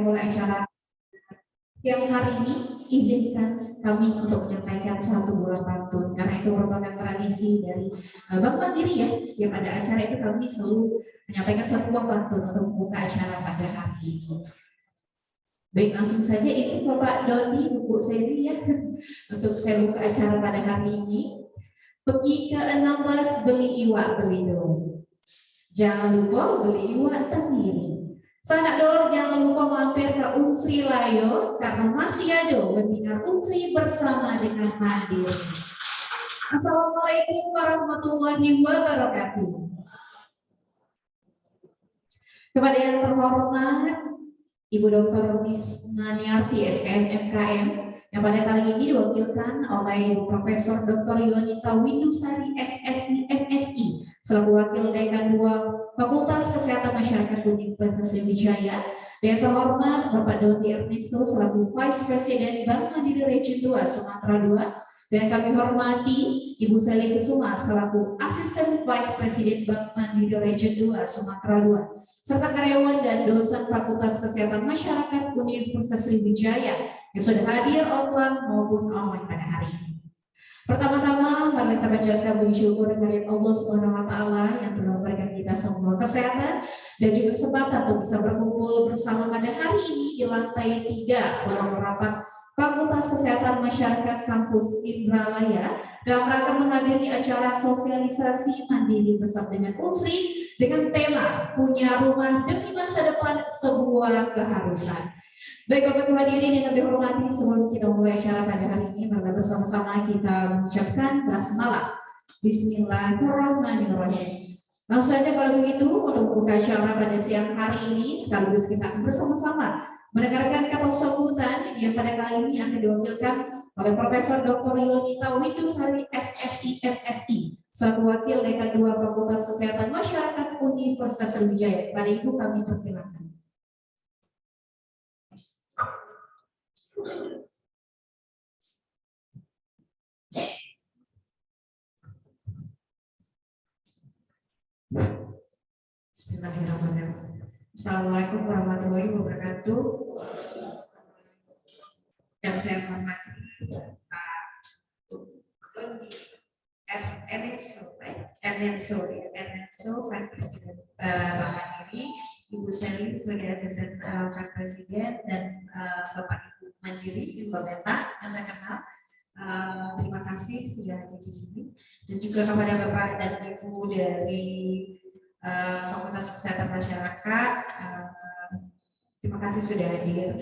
mulai acara yang hari ini, izinkan kami untuk menyampaikan satu buah pantun karena itu merupakan tradisi dari Bank Mandiri ya. Setiap ada acara itu kami selalu menyampaikan satu buah pantun untuk membuka acara pada hari ini. Baik, langsung saja itu Bapak Doni, Buku Seri ya untuk saya buka acara pada hari ini. Pergi ke 16 beli iwak beli dong. Jangan lupa beli iwak sendiri. Sanak dor jangan lupa mampir ke Unsri Layo karena masih ada webinar Unsri bersama dengan Mandiri. Assalamualaikum warahmatullahi wabarakatuh. Kepada yang terhormat Ibu Dr. Misna Niarti SKM MKM yang pada kali ini diwakilkan oleh Ibu Profesor Dr. Yonita Windusari SSI MSI selaku Wakil Dekan 2 Fakultas Kesehatan Masyarakat Universitas Sriwijaya, yang terhormat Bapak Dodi Ernesto selaku Vice President Bank Mandiri Region 2 Sumatera 2, dan kami hormati Ibu Sally Kusuma selaku Asisten Vice President Bank Mandiri Region 2 Sumatera 2, serta karyawan dan dosen Fakultas Kesehatan Masyarakat Universitas Sriwijaya yang sudah hadir offline maupun online pada hari ini. Pertama-tama, mari kita panjatkan puji syukur kehadirat Allah Subhanahu wa taala yang telah memberikan kita semua kesehatan dan juga kesempatan untuk bisa berkumpul bersama pada hari ini di lantai 3 ruang rapat Fakultas Kesehatan Masyarakat Kampus Indralaya dalam rangka menghadiri acara sosialisasi mandiri bersama dengan Unsri dengan tema Punya Rumah Demi Masa Depan Sebuah Keharusan. Baik Bapak Ibu hadirin yang lebih hormati, sebelum kita mulai acara pada hari ini, mari bersama-sama kita mengucapkan basmalah. Bismillahirrahmanirrahim. Langsung saja kalau begitu untuk membuka acara pada siang hari ini, sekaligus kita bersama-sama mendengarkan kata sambutan yang pada kali ini akan diwakilkan oleh Profesor Dr. Yonita Windusari SSI MSI selaku Wakil Dekan 2 Fakultas Kesehatan Masyarakat Universitas Sriwijaya. Pada itu kami persilakan. Bismillahirrahmanirrahim. Assalamualaikum warahmatullahi wabarakatuh. Yang saya hormati Ernesto, Vice President Bank Mandiri, Ibu Sally sebagai asisten Vice President, dan Bapak Ibu Mandiri, Ibu Beta yang saya kenal. Terima kasih sudah hadir di sini, dan juga kepada Bapak dan Ibu dari Fakultas Kesehatan Masyarakat, terima kasih sudah hadir.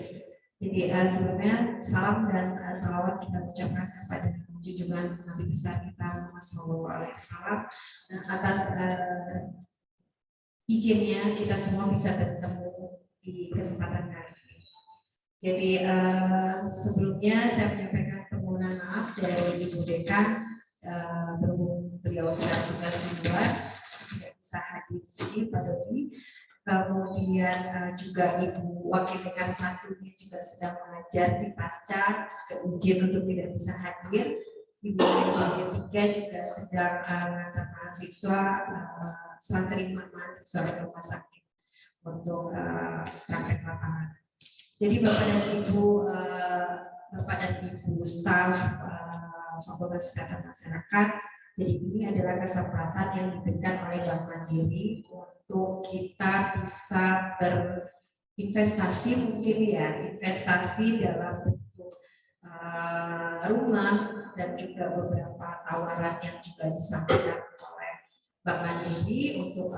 Jadi sebelumnya salam dan salawat kita ucapkan kepada junjungan Nabi besar kita Muhammad SAW atas izinnya kita semua bisa bertemu di kesempatan kali ini. Jadi sebelumnya saya menyampaikan permohonan maaf dari Ibu Dekan, berhubung beliau sedang tugas di luar tidak bisa hadir di sini, Pak Dodi. Kemudian juga Ibu Wakil Dekan 1 juga sedang mengajar di Pasca, izin untuk tidak bisa hadir. Ibu Wakil 3 juga sedang mengantar mahasiswa, serah terima mahasiswa di rumah sakit untuk praktek lapangan. Jadi Bapak dan Ibu staf Fakultas Kesehatan Masyarakat, jadi ini adalah kesempatan yang diberikan oleh Bank Mandiri untuk kita bisa berinvestasi, mungkin ya, investasi dalam bentuk rumah dan juga beberapa tawaran yang juga disampaikan oleh Bank Mandiri untuk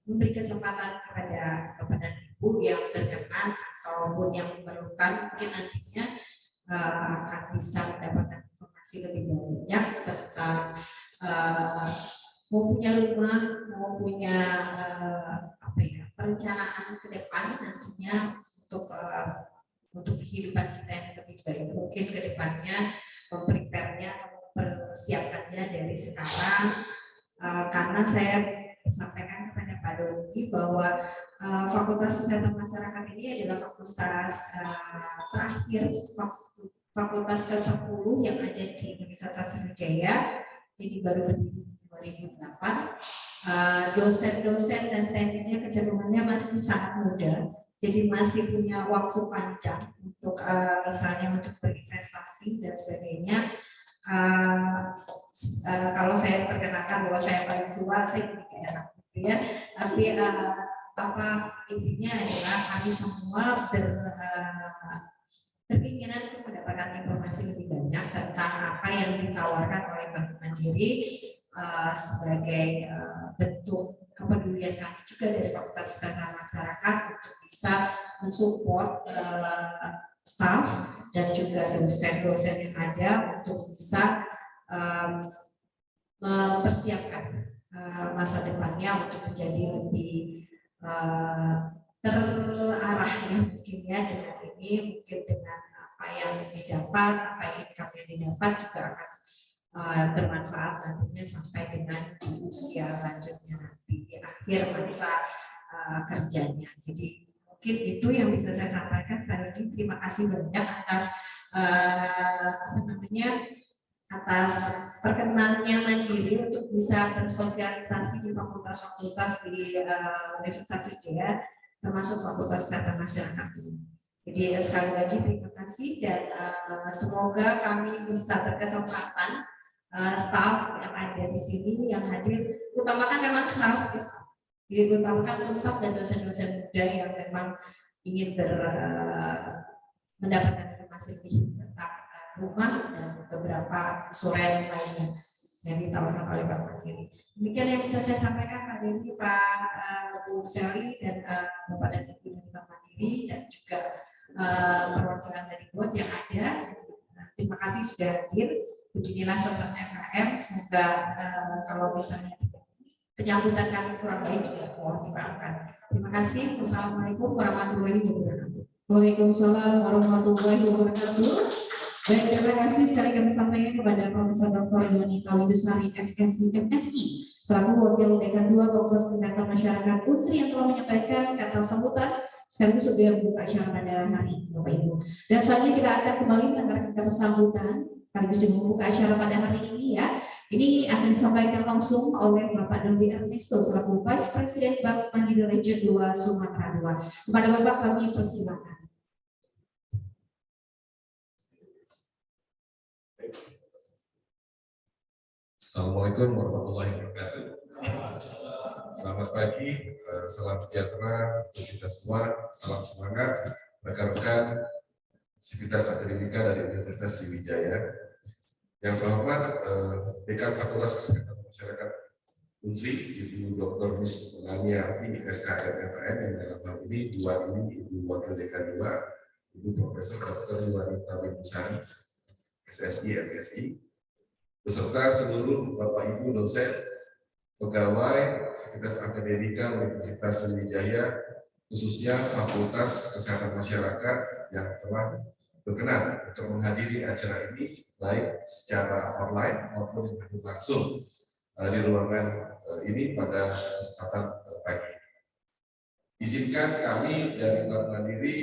memberi kesempatan kepada Bapak dan Ibu yang berkenan ataupun yang memerlukan, mungkin nantinya akan bisa mendapatkan informasi lebih banyak tentang mau punya rumah, mau punya perencanaan ke depan nantinya untuk kehidupan kita yang lebih baik. Mungkin ke depannya memprepare-nya, mempersiapkannya dari sekarang, karena saya sampaikan kepada Pak Dodi bahwa Fakultas Kesehatan Masyarakat ini adalah fakultas terakhir, fakultas ke-10 yang ada di Universitas Sriwijaya, jadi baru berdiri 2008. Dosen-dosen dan tekniknya kecenderungannya masih sangat muda, jadi masih punya waktu panjang untuk misalnya untuk berinvestasi dan sebagainya. Kalau saya perkenalkan bahwa saya paling tua, saya tidak enak gitu ya. Tapi intinya adalah kami semua berkeinginan untuk mendapatkan informasi lebih banyak tentang apa yang ditawarkan oleh Bank Mandiri sebagai bentuk kepedulian kami juga dari Fakultas Kesehatan Masyarakat untuk bisa mensupport staff dan juga dosen-dosen yang ada untuk bisa mempersiapkan masa depannya untuk menjadi lebih terarah ya mungkin ya dengan ini, mungkin dengan apa yang didapat, apa yang income yang didapat juga akan bermanfaat nantinya sampai dengan di usia lanjutnya nanti di akhir masa kerjanya. Jadi mungkin itu yang bisa saya sampaikan hari ini. Terima kasih banyak atas atas perkenannya Mandiri untuk bisa bersosialisasi di fakultas-fakultas di Universitas Sriwijaya, termasuk Fakultas Kesehatan Masyarakat ini. Jadi sekali lagi terima kasih dan semoga kami bisa berkesempatan staf yang ada di sini yang hadir, utamakan memang staf, jadi utamakan untuk staf dan dosen-dosen muda yang memang ingin mendapatkan informasi lebih tentang rumah dan beberapa sore lainnya yang ditawarkan oleh Bank Mandiri. Demikian yang bisa saya sampaikan pada ini Pak Bu Seli dan Bapak dan Ibu dari Bank Mandiri dan juga perwakilan dari BOD yang ada. Terima kasih sudah hadir. Beginilah suasana FKM. Semoga kalau misalnya penyambutan kami kurang baik juga mohon dimaafkan. Terima kasih. Wassalamualaikum warahmatullahi wabarakatuh. Waalaikumsalam warahmatullahi wabarakatuh. Baik, terima kasih sekali kami sampaikan kepada Profesor Dr. Yonita Widusari SSI MSI selaku Wakil Dekan 2 Fakultas Kesehatan Masyarakat UNSRI yang telah menyampaikan kata sambutan sekaligus juga membuka acara pada hari ini, Bapak Ibu. Dan selanjutnya kita akan kembali mendengarkan kata sambutan sekaligus juga membuka acara pada hari ini ya. Ini akan disampaikan langsung oleh Bapak Dodi Ernesto selaku Vice President Bank Mandiri Region 2 Sumatera 2. Kepada Bapak kami persilakan. Assalamualaikum warahmatullahi wabarakatuh. Selamat pagi, salam sejahtera untuk kita semua, salam semangat rekan-rekan Sivitas Akademika dari Universitas Sriwijaya. Yang terhormat Dekan Fakultas Kesehatan Masyarakat UNSRI, Ibu Dr. Miss Naniarti SKM MPN, yang dalam hal ini Ibu Wakil Dekan 2, Ibu Profesor Dr. Yonita Widusari SSI MSI, beserta seluruh Bapak Ibu dosen, pegawai Sivitas Akademika Universitas Sriwijaya, khususnya Fakultas Kesehatan Masyarakat yang telah berkenan untuk menghadiri acara ini baik secara online maupun yang hadir langsung di ruangan ini pada kesempatan pagi. Izinkan kami dari Bank Mandiri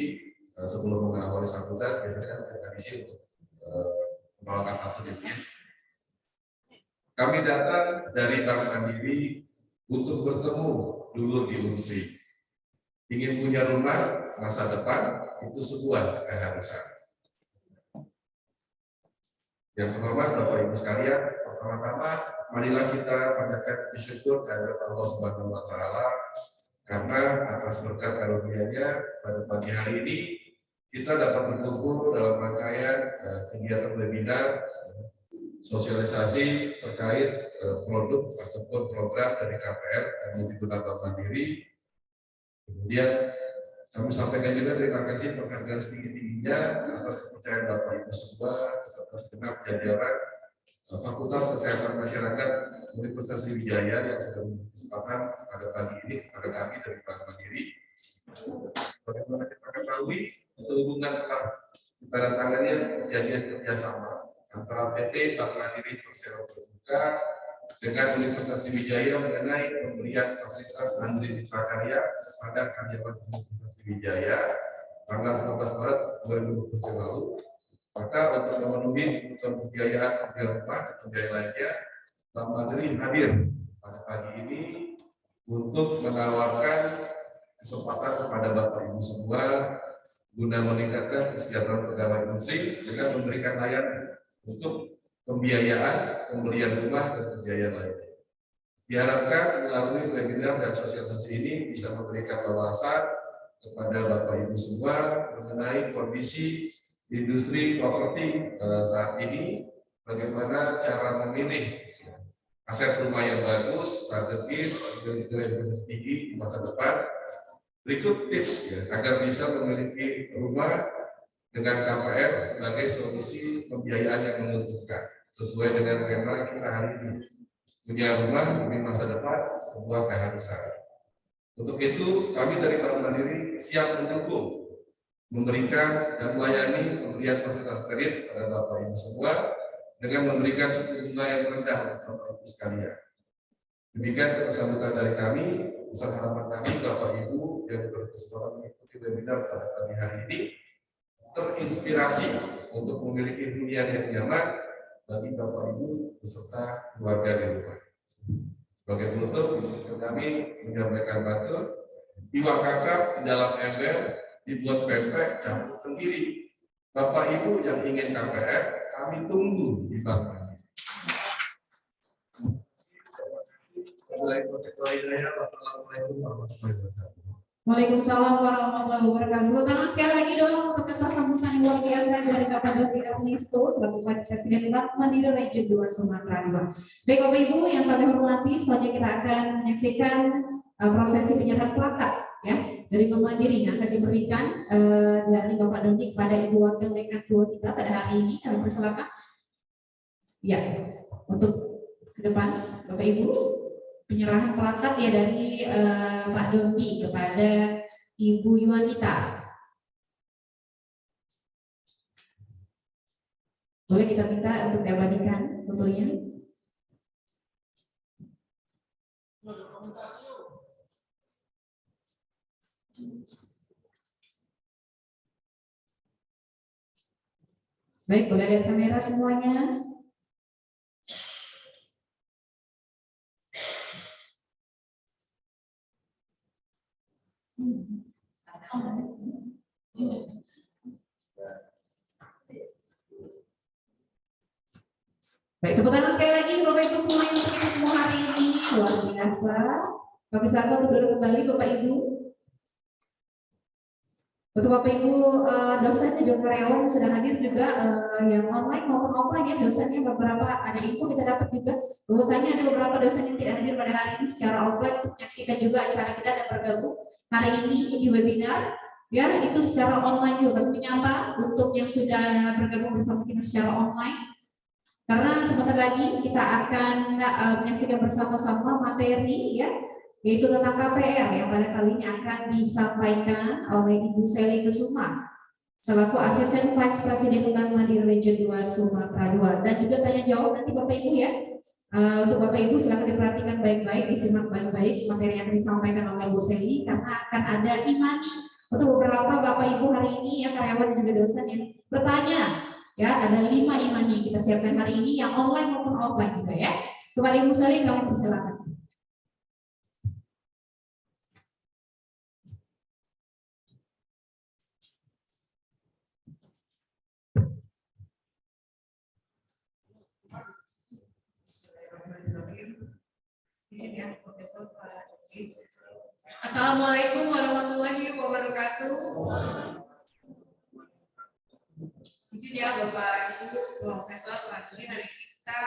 sebelum mengawali sambutan biasanya tradisi untuk membawakan aktivitas. Kami datang dari Bank Mandiri untuk bertemu dulu di UNSRI. Ingin punya rumah masa depan itu sebuah keharusan. Yang terhormat Bapak Ibu sekalian, pertama-tama marilah kita panjatkan bersyukur kehadirat Allah Subhanahu wa Ta'ala karena atas berkat karunia-Nya pada pagi hari ini kita dapat berkumpul dalam rangkaian kegiatan webinar sosialisasi terkait produk ataupun program dari KPR yang digunakan Bank Mandiri. Kemudian kami sampaikan juga terima kasih penghargaan setinggi-tingginya atas kepercayaan Bapak Ibu semua serta segenap jajaran Fakultas Kesehatan Masyarakat Universitas Sriwijaya yang sudah berkesempatan pada pagi ini kepada kami dari Bank Mandiri. Bagaimana kita ketahui, sehubungan telah ditandatangani perjanjian kerjasama antara PT Bank Mandiri Persero Terbuka dengan Universitas Sriwijaya mengenai pemberian fasilitas Mandiri Mitra Karya kepada karyawan Universitas Sriwijaya tanggal 15 Maret 2020 lalu. Maka untuk memenuhi kebutuhan pembiayaan rumah dan pembiayaan lainnya, Bank Mandiri hadir pada pagi ini untuk menawarkan kesempatan kepada Bapak Ibu semua guna meningkatkan kesejahteraan pegawai industri dengan memberikan layanan untuk pembiayaan, pembelian rumah, dan pembiayaan lainnya. Diharapkan melalui webinar dan sosialisasi ini bisa memberikan wawasan kepada Bapak Ibu semua mengenai kondisi industri properti saat ini, bagaimana cara memilih aset rumah yang bagus, strategis, dengan investasi tinggi di masa depan. Berikut tips ya, agar bisa memiliki rumah dengan KPR sebagai solusi pembiayaan yang menguntungkan sesuai dengan tema kita hari ini. Punya rumah demi masa depan, sebuah keharusan. Untuk itu, kami dari Bank Mandiri siap mendukung, memberikan dan melayani pemberian fasilitas kredit pada Bapak Ibu semua dengan memberikan suku bunga yang rendah untuk Bapak Ibu sekalian. Demikian kesambutan dari kami. Besar harapan kami Bapak Ibu yang berkesempatan mengikuti webinar pada pagi hari ini terinspirasi untuk memiliki hunian yang nyaman bagi Bapak Ibu beserta keluarga di rumah. Sebagai penutup, izinkan kami menyampaikan pantun. Iwak kakap di dalam ember dibuat pempek campur tenggiri. Bapak Ibu yang ingin KPR, kami tunggu di Bank Mandiri. Waalaikumsalam warahmatullahi wabarakatuh. Tangan sekali lagi dong untuk kata sambutan yang luar biasa dari Bapak Dodi Ernesto selaku Wakil Presiden Bank Mandiri Region 2 Sumatera 2. Baik Bapak Ibu yang kami hormati, selanjutnya kita akan menyaksikan prosesi penyerahan plakat ya dari Bank Mandiri yang akan diberikan dari Bapak Dodi kepada Ibu Wakil Dekan 2 kita pada hari ini. Kami persilakan. Ya, untuk ke depan Bapak Ibu. Penyerahan plakat ya dari Pak Dodi kepada Ibu Yuanita. Boleh kita minta untuk diabadikan fotonya? Baik, boleh lihat kamera semuanya. Baik, tepuk tangan sekali lagi Bapak Ibu semua yang kita semua hari ini luar biasa. Kami satu untuk duduk kembali Bapak Ibu. Untuk Bapak Ibu dosen dan juga karyawan yang sudah hadir juga yang online maupun offline ya dosennya beberapa ada info kita dapat juga bahwasanya ada beberapa dosen yang tidak hadir pada hari ini secara offline untuk menyaksikan juga acara kita dan bergabung hari ini di webinar ya itu secara online juga menyapa untuk yang sudah bergabung bersama kita secara online. Karena sebentar lagi kita akan menyaksikan bersama-sama materi ya, yaitu tentang KPR yang pada kali ini akan disampaikan oleh Ibu Seli Kesuma selaku Asisten Vice President Bank Mandiri Region 2 Sumatera 2 dan juga tanya jawab nanti Bapak Ibu ya. Untuk Bapak Ibu silakan diperhatikan baik-baik, disimak baik-baik materi yang disampaikan oleh Ibu Seli karena akan ada imani untuk beberapa Bapak Ibu hari ini yang karyawan dan juga dosen yang bertanya. Ya, ada 5 imani yang kita siapkan hari ini yang online maupun offline juga ya. Kepada Ibu Seli kami persilakan. Assalamualaikum warahmatullahi wabarakatuh. Izin ya Bapak Ibu Profesor, hari ini kita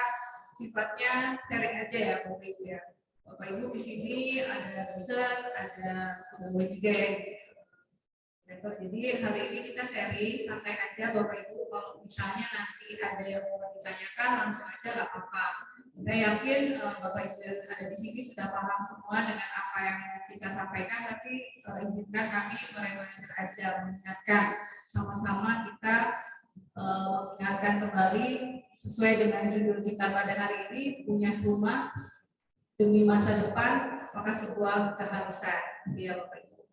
sifatnya sharing aja ya Bapak Ibu ya. Bapak Ibu di sini ada dosen, ada pegawai juga ya. Profesor, jadi hari ini kita sharing santai aja Bapak Ibu. Kalau misalnya nanti ada yang mau ditanyakan langsung aja nggak apa-apa. Saya yakin Bapak Ibu yang ada di sini sudah paham semua dengan apa yang kita sampaikan, tapi izinkan kami mereminder aja mengingatkan sama-sama kita mengingatkan kembali sesuai dengan judul kita pada hari ini, punya rumah demi masa depan maka sebuah keharusan. Dia Bapak Ibu.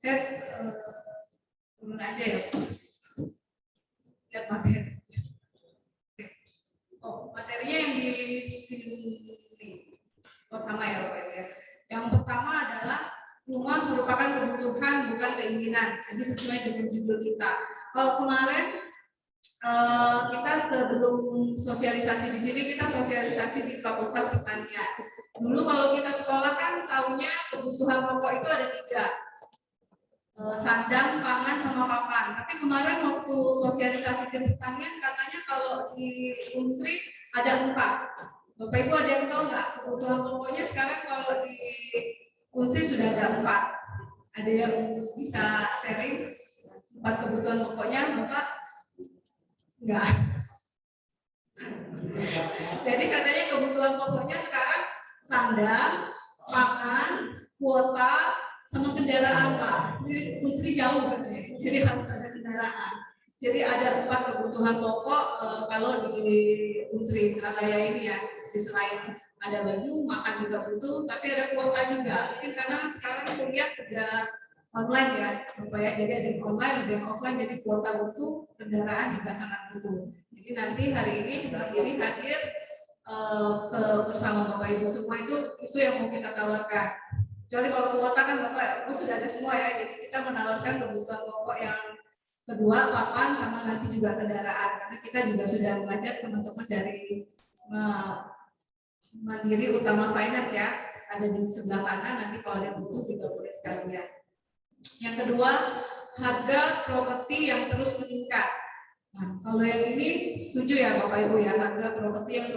Saya turun aja ya. Lihat materi. Oh, materinya yang di sini sama ya Bapak Ibu ya. Yang pertama adalah rumah merupakan kebutuhan bukan keinginan. Jadi sesuai dengan judul kita. Kalau kemarin kita sebelum sosialisasi di sini kita sosialisasi di Fakultas Pertanian. Dulu kalau kita sekolah kan tahunya kebutuhan pokok itu ada 3. Sandang, pangan, sama papan. Tapi kemarin waktu sosialisasi di pertanian katanya kalau di Unsri ada 4. Bapak Ibu ada yang tahu nggak kebutuhan pokoknya sekarang kalau di Unsri sudah ada 4. Ada yang bisa sharing 4 kebutuhan pokoknya Bapak? Enggak. Jadi katanya kebutuhan pokoknya sekarang sandang, pakan, kuota, sama kendaraan Pak. Jadi Unsri jauh katanya. Jadi harus ada kendaraan. Jadi ada 4 kebutuhan pokok kalau di Unsri Indralaya ini ya. Di selain ada baju, makan juga butuh, tapi ada kuota juga. Mungkin karena sekarang kuliah sudah online ya, Bapak ya. Jadi ada yang online, ada yang offline. Jadi kuota butuh, kendaraan juga sangat butuh. Jadi nanti hari ini berdiri hadir bersama Bapak Ibu semua itu yang mau kita tawarkan. Kecuali kalau kuota kan Bapak Ibu sudah ada semua ya. Jadi kita menawarkan kebutuhan pokok yang kedua, papan, sama nanti juga kendaraan. Karena kita juga sudah mengajak teman-teman dari Mandiri Utama Finance ya, ada di sebelah kanan. Nanti kalau ada butuh juga boleh sekalian. Yang kedua, harga properti yang terus meningkat. Nah, kalau yang ini setuju ya Bapak Ibu ya, harga properti yang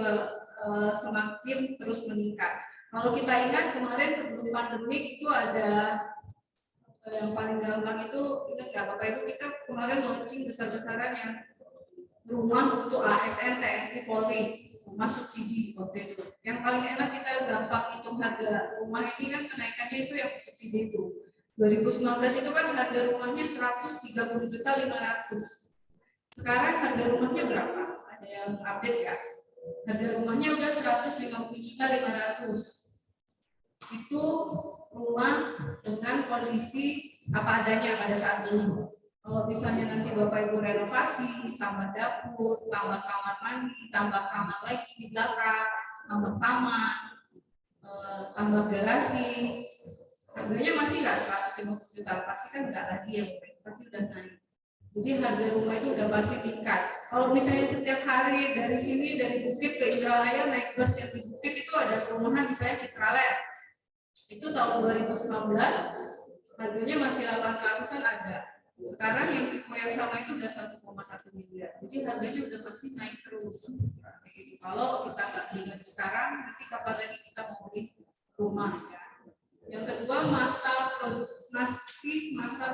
semakin terus meningkat. Kalau kita ingat kemarin sebelum pandemi itu ada yang paling gampang itu, ingat nggak Bapak Ibu, kita kemarin launching besar-besaran yang rumah untuk ASN TNI Polri, rumah subsidi waktu itu. Yang paling enak kita gampang hitung harga rumah ini kan kenaikannya itu yang subsidi itu. 2019 itu kan harga rumahnya 130.500.000. Sekarang harga rumahnya berapa? Ada yang update ya? Harga rumahnya udah 150.500.000. Itu rumah dengan kondisi apa adanya pada saat beli. Kalau misalnya nanti Bapak Ibu renovasi, tambah dapur, tambah kamar mandi, tambah kamar lagi di belakang, tambah taman, tambah garasi, harganya masih nggak 150 juta, pasti kan nggak lagi ya, pasti udah naik. Jadi harga rumah itu udah pasti tingkat. Kalau misalnya setiap hari dari sini dari Bukit ke Indralaya naik bus yang di Bukit itu ada perumahan misalnya Citraland. Itu tahun 2019 harganya masih 800-an ada. Sekarang yang tipe yang sama itu udah 1,1 miliar. Jadi harganya udah pasti naik terus. Jadi, kalau kita nggak beli sekarang, nanti kapan lagi kita mau beli rumah ya. Yang kedua masa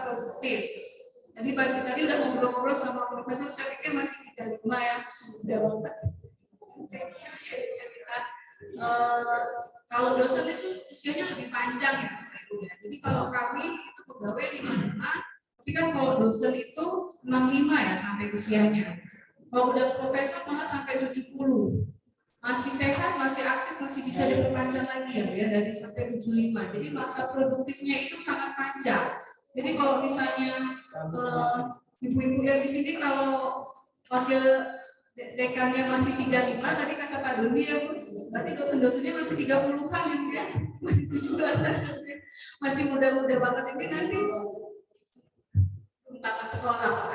produktif. Jadi pagi tadi udah ngobrol-ngobrol sama profesor, saya pikir masih 35 ya, masih muda banget. Kalau dosen itu usianya lebih panjang ya. Jadi kalau kami itu pegawai 55, tapi kan kalau dosen itu 65 ya sampai usianya. Kalau udah profesor malah sampai 70. Masih sehat, masih aktif, masih bisa diperpanjang lagi ya dari sampai 75. Jadi masa produktifnya itu sangat panjang. Jadi kalau misalnya ibu-ibu yang di sini kalau wakil dekannya masih 35, tadi kata Pak Doni ya Bu, berarti dosen-dosennya masih 30-an ya, masih 17-an, masih muda-muda banget ini nanti tamat sekolah.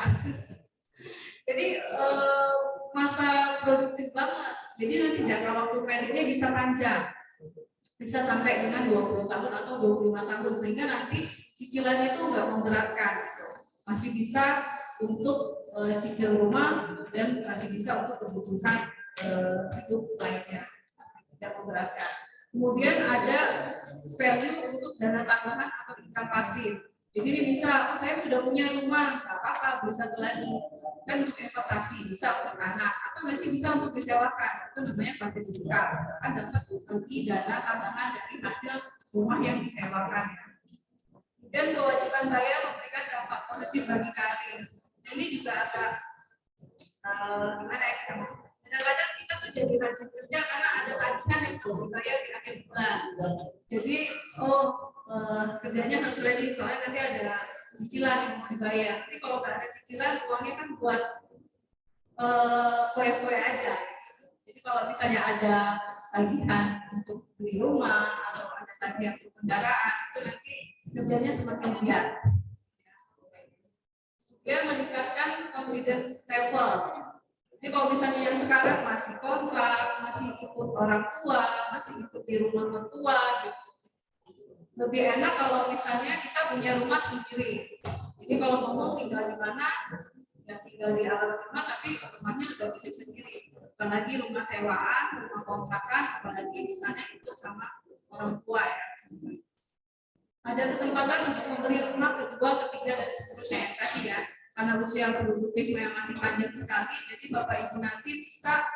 Jadi masa produktif banget. Jadi nanti jangka waktu kreditnya bisa panjang, bisa sampai dengan 20 tahun atau 25 tahun, sehingga nanti cicilannya itu nggak memberatkan, masih bisa untuk cicil rumah dan masih bisa untuk kebutuhan hidup lainnya, tidak memberatkan. Kemudian ada value untuk dana tambahan atau income pasif. Jadi ini bisa, saya sudah punya rumah, nggak apa-apa, beli satu lagi. Kan untuk investasi, bisa untuk anak, atau nanti bisa untuk disewakan. Itu namanya pasif income. Kan dapat lagi dana tambahan dari hasil rumah yang disewakan. Dan kewajiban bayar memberikan dampak positif bagi karir. Ini juga agak gimana ya, kadang-kadang kita tuh jadi rajin kerja karena ada tagihan yang harus dibayar di akhir bulan. Jadi kerjanya harus rajin, soalnya nanti ada cicilan yang mau dibayar. Tapi kalau nggak ada cicilan, uangnya kan buat foya-foya aja. Jadi kalau misalnya ada tagihan untuk beli rumah atau ada latihan kendaraan, itu nanti kerjanya semakin giat. Dia meningkatkan confidence level. Jadi kalau misalnya yang sekarang masih kontrak, masih ikut orang tua, masih ikut di rumah mertua gitu. Lebih enak kalau misalnya kita punya rumah sendiri. Jadi kalau ngomong tinggal di mana, ya tinggal di alamat rumah, tapi rumahnya udah milik sendiri. Bukan lagi rumah sewaan, rumah kontrakan, apalagi misalnya itu sama orang tua ya. Ada kesempatan untuk membeli rumah kedua, ketiga, dan seterusnya ya tadi ya. Karena usia produktifnya masih panjang sekali, jadi Bapak Ibu nanti bisa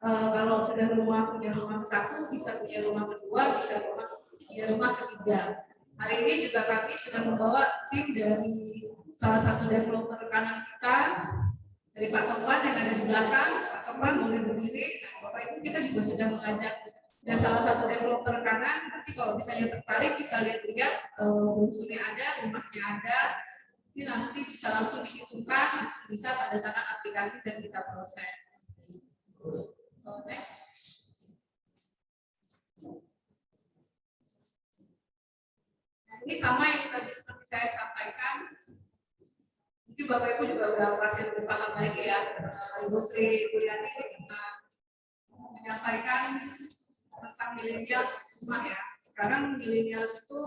kalau sudah punya rumah satu, bisa punya rumah kedua, bisa punya rumah ketiga. Hari ini juga kami sudah membawa tim dari salah satu developer rekanan kita, dari Pak Topan yang ada di belakang. Pak Topan boleh berdiri. Nah, Bapak Ibu kita juga sudah mengajak dan salah satu developer rekanan. Nanti kalau misalnya tertarik bisa lihat unsurnya ada, rumahnya ada. Ini nanti bisa langsung dihitungkan, langsung bisa tanda tangan aplikasi dan kita proses. Nah, ini sama yang tadi seperti saya sampaikan. Mungkin Bapak Ibu juga sudah pasti lebih paham lagi ya. Ibu Sri Kuryani menyampaikan tentang milenial rumah ya. Sekarang milenial itu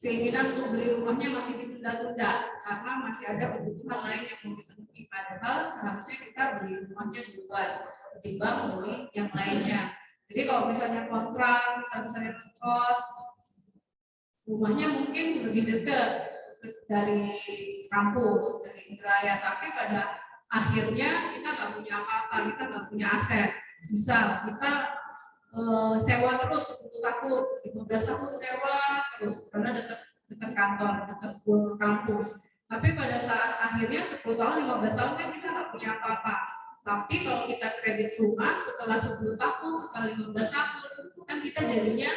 keinginan untuk beli rumahnya masih ditunda-tunda karena masih ada kebutuhan lain yang mau dipenuhi. Padahal seharusnya kita beli rumahnya duluan ketimbang beli yang lainnya. Jadi kalau misalnya kontrak, misalnya kos, rumahnya mungkin lebih dekat dari kampus, dari Indraya, tapi pada akhirnya kita nggak punya apa-apa, kita nggak punya aset. Bisa kita sewa terus 10 tahun, 15 tahun sewa terus karena dekat kantor, dekat kampus. Tapi pada saat akhirnya 10 tahun, 15 tahun kan kita nggak punya apa-apa. Tapi kalau kita kredit rumah setelah 10 tahun, setelah 15 tahun, kan kita jadinya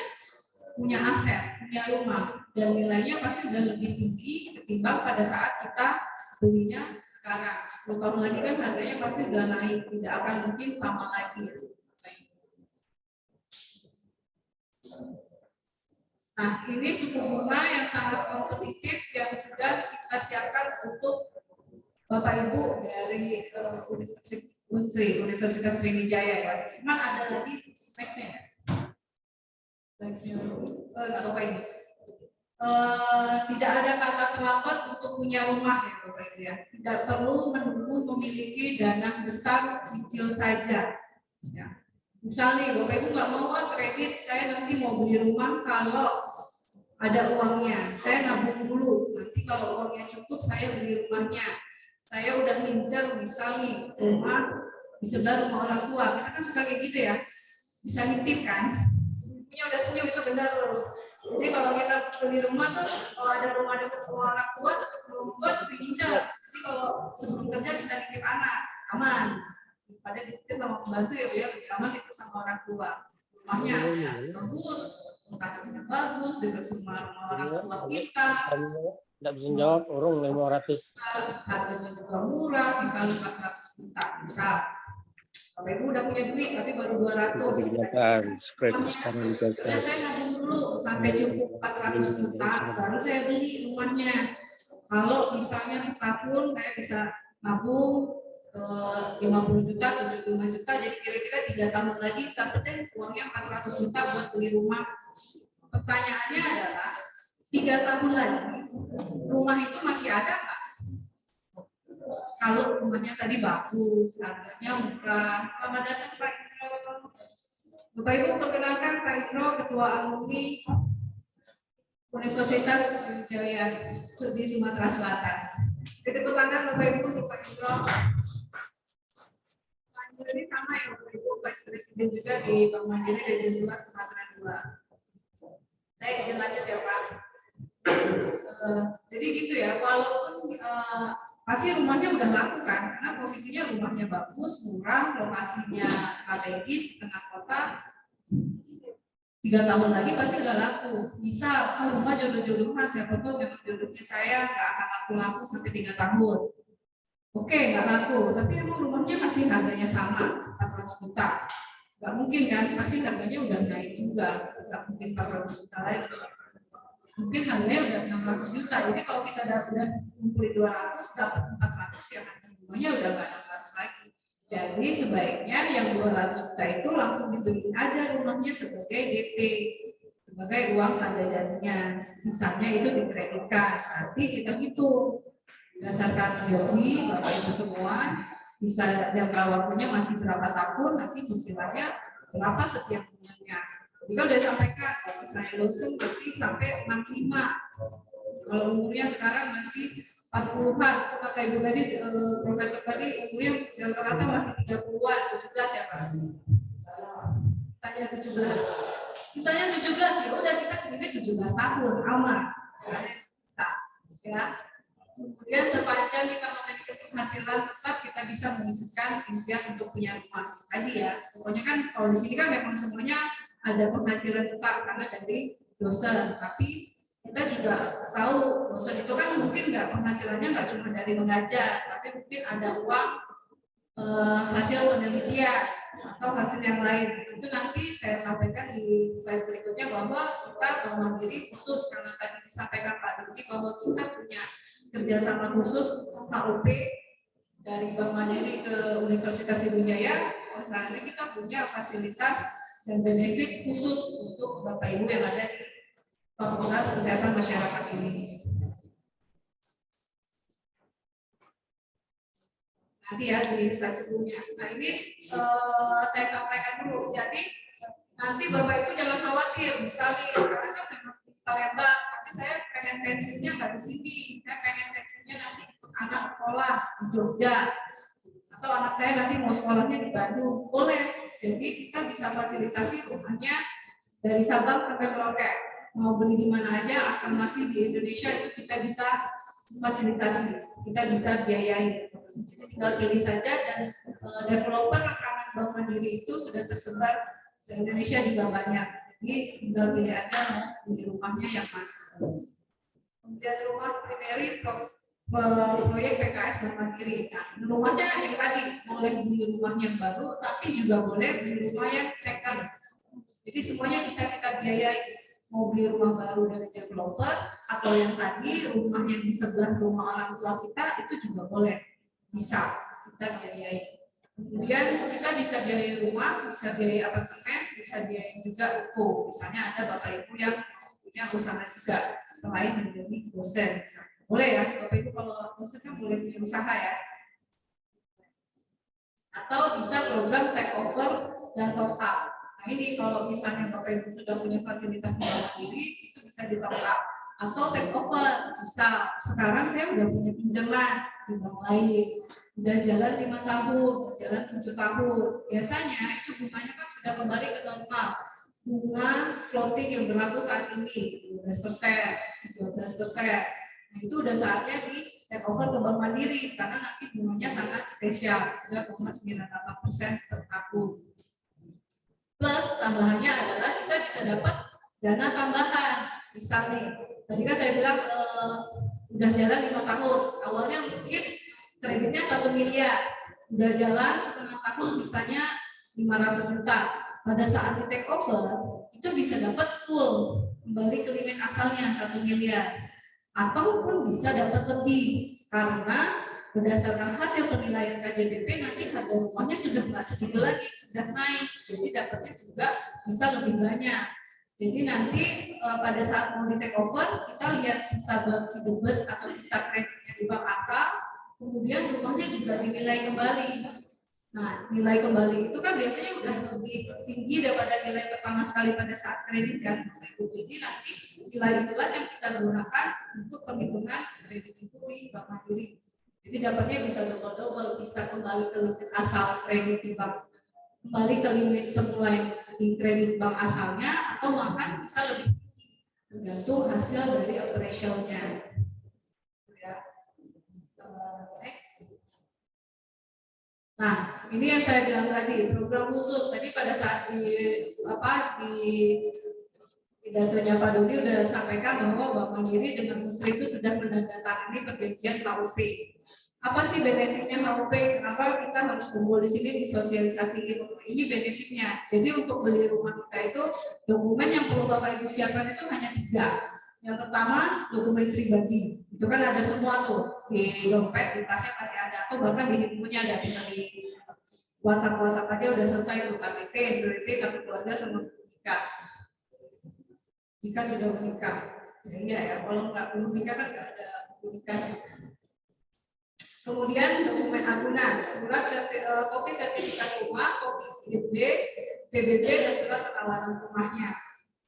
punya aset, punya rumah, dan nilainya pasti sudah lebih tinggi ketimbang pada saat kita belinya sekarang. 10 tahun lagi kan harganya pasti sudah naik, tidak akan mungkin sama lagi. Nah, ini suku bunga yang sangat kompetitif yang sudah kita siapkan untuk Bapak Ibu dari Universitas Sriwijaya ya. Cuman ada lagi nextnya. Bapak Ibu. Tidak ada kata terlambat untuk punya rumah ya Bapak Ibu ya. Tidak perlu menunggu memiliki dana besar, cicil saja. Ya. Misalnya Bapak Ibu nggak mau kredit, saya nanti mau beli rumah kalau ada uangnya, saya nabung dulu. Nanti kalau uangnya cukup, saya beli rumahnya. Saya udah ngincer misalnya rumah di sebelah rumah orang tua, karena kan suka kayak gitu ya, bisa nitip kan? Ini udah senyum itu benar loh. Jadi kalau kita beli rumah tuh, kalau ada rumah dekat rumah orang tua, dekat rumah tua tuh diincer. Jadi kalau sebelum kerja bisa nitip anak, aman. Pada dititip sama pembantu ya Bu ya, lebih aman itu sama orang tua. Rumahnya bagus, lokasinya bagus, dekat semua orang tua kita. Tidak bisa jawab, orang 500. Harganya juga murah, misalnya 400 juta, bisa. Bapak Ibu udah punya duit, tapi baru 200. Digunakan kredit sekarang di Saya nabung dulu sampai cukup 400 juta, baru saya beli rumahnya. Kalau misalnya setahun saya bisa nabung 50 juta, 75 juta, jadi kira-kira 3 tahun lagi tapi uangnya 400 juta buat beli rumah. Pertanyaannya adalah 3 tahun lagi rumah itu masih ada nggak? Kalau rumahnya tadi bagus, harganya murah. Selamat datang Pak Indro. Bapak Ibu perkenalkan Pak Indro, Ketua Alumni Universitas Sriwijaya di Sumatera Selatan. Jadi pertanyaan Bapak Ibu untuk Pak Indro. Ini sama ya Bapak Ibu, Vice Presiden juga di Bank Mandiri Region 2 Sumatera 2. Saya izin lanjut ya Pak. Jadi gitu ya, walaupun pasti rumahnya udah laku kan, karena posisinya rumahnya bagus, murah, lokasinya strategis di tengah kota. 3 tahun lagi pasti udah laku. Bisa rumah jodoh-jodohan, siapa tahu memang jodohnya saya nggak akan laku-laku sampai 3 tahun. Oke, nggak laku, tapi emang rumahnya masih harganya sama, 400 juta. Nggak mungkin kan, pasti harganya udah naik juga, nggak mungkin 400 juta lagi. Mungkin harganya udah 600 juta, jadi kalau kita udah ngumpulin 200, dapat 400, ya harga rumahnya udah nggak 600 lagi. Jadi sebaiknya yang 200 juta itu langsung dibeliin aja rumahnya sebagai DP, sebagai uang tanda jadinya, sisanya itu dikreditkan. Nanti kita hitung berdasarkan gaji Bapak Ibu semua, bisa jangka waktunya masih berapa tahun, nanti cicilannya berapa setiap bulannya. Jadi kan udah sampaikan, kalau misalnya langsung masih sampai 65. Kalau umurnya sekarang masih 40-an, itu kata Ibu tadi, Profesor tadi umurnya rata-rata masih 30-an, 17 ya Pak? Sisanya 17, ya udah kita pilih 17 tahun, aman. Bisa, ya. Kemudian sepanjang kita memiliki penghasilan tetap, kita bisa menunjukkan impian untuk punya rumah tadi ya. Pokoknya kan kalau di sini kan memang semuanya ada penghasilan tetap karena dari dosen, tapi kita juga tahu dosen itu kan mungkin penghasilannya nggak cuma dari mengajar, tapi mungkin ada uang hasil penelitian atau hasil yang lain. Itu nanti saya sampaikan di slide berikutnya bahwa kita Bank Mandiri khusus, karena tadi disampaikan Pak Dodi bahwa kita punya kerjasama khusus HUP dari Bank Mandiri ke Universitas Sriwijaya. Nanti kita punya fasilitas dan benefit khusus untuk Bapak Ibu yang ada di Fakultas Kesehatan Masyarakat ini. Nanti ya di slide sebelumnya. Nah ini saya sampaikan dulu. Jadi nanti Bapak Ibu jangan khawatir, misalnya sekarang kan memang Palembang, tapi saya pengen pensiunnya nggak di sini. Saya pengen pensiunnya nanti untuk anak sekolah di Jogja, atau anak saya nanti mau sekolahnya di Bandung, boleh. Jadi kita bisa fasilitasi rumahnya dari Sabang sampai Merauke. Mau beli di mana aja, asal masih di Indonesia itu kita bisa fasilitasi, kita bisa biayai. Jadi tinggal pilih saja, dan developer rekaman Bank Mandiri itu sudah tersebar se Indonesia juga banyak. Jadi tinggal pilih aja mau beli rumahnya yang mana. Kemudian rumah primary proyek PKS Bank Mandiri. Nah, rumahnya yang tadi boleh beli rumah yang baru, tapi juga boleh beli rumah yang second. Jadi semuanya bisa kita biayai. Mau beli rumah baru dari developer, atau yang tadi rumahnya di sebelah rumah orang tua kita, itu juga boleh. Bisa kita biayai. Kemudian kita bisa biayai rumah, bisa biayai apartemen, bisa biayai juga ruko. Misalnya ada Bapak Ibu yang punya usaha juga selain menjadi dosen. Boleh ya, Bapak Ibu kalau dosen kan boleh punya usaha ya. Atau bisa program take over dan top up. Nah ini kalau misalnya Bapak Ibu sudah punya fasilitas sendiri, itu bisa di top up. Atau take over, bisa. Sekarang saya udah punya pinjaman di bank lain, udah jalan 5 tahun, jalan 7 tahun. Biasanya itu bunganya kan sudah kembali ke normal. Bunga floating yang berlaku saat ini 12%, 12%. Nah, itu udah saatnya di take over ke Bank Mandiri karena nanti bunganya sangat spesial, 3,98% per tahun. Plus tambahannya adalah kita bisa dapat dana tambahan. Misalnya, tadi kan saya bilang udah jalan 5 tahun, awalnya mungkin kreditnya 1 miliar, udah jalan setengah tahun sisanya 500 juta. Pada saat di take over itu bisa dapat full kembali ke limit asalnya 1 miliar, ataupun bisa dapat lebih karena berdasarkan hasil penilaian KJBP nanti harga rumahnya sudah nggak segitu lagi, sudah naik, jadi dapatnya juga bisa lebih banyak. Jadi nanti pada saat mau di take over kita lihat sisa bagi debit atau sisa kreditnya di bank asal, kemudian rumahnya juga dinilai kembali. Nah, nilai kembali itu kan biasanya udah lebih tinggi daripada nilai pertama sekali pada saat kredit kan. Jadi nanti nilai itulah yang kita gunakan untuk perhitungan kredit itu di Bank Mandiri. Jadi dapatnya bisa double-double, bisa kembali ke limit asal kredit di bank, kembali ke limit semula yang di kredit bank asalnya, atau bahkan bisa lebih tinggi tergantung hasil dari operationnya. Next. Nah, ini yang saya bilang tadi, program khusus. Tadi pada saat di pidatonya Pak Dodi sudah sampaikan bahwa Bank Mandiri dengan Musri itu sudah menandatangani perjanjian KUP. apa sih benefitnya HUP, kenapa kita harus kumpul di sini disosialisasiin. Ini benefitnya. Jadi untuk beli rumah kita itu dokumen yang perlu Bapak Ibu siapkan itu hanya 3. Yang pertama dokumen pribadi, itu kan ada semua tuh di dompet, di tasnya pasti ada, atau bahkan di bukunya ada, bisa di WhatsApp aja udah selesai tuh KTP, NPWP, kartu keluarga sama nikah. Jika sudah nikah, iya ya, kalau nggak belum nikah kan nggak ada nikahnya. Kemudian dokumen agunan, surat kopi sertifikat rumah, kopi PBB, dan surat penawaran rumahnya.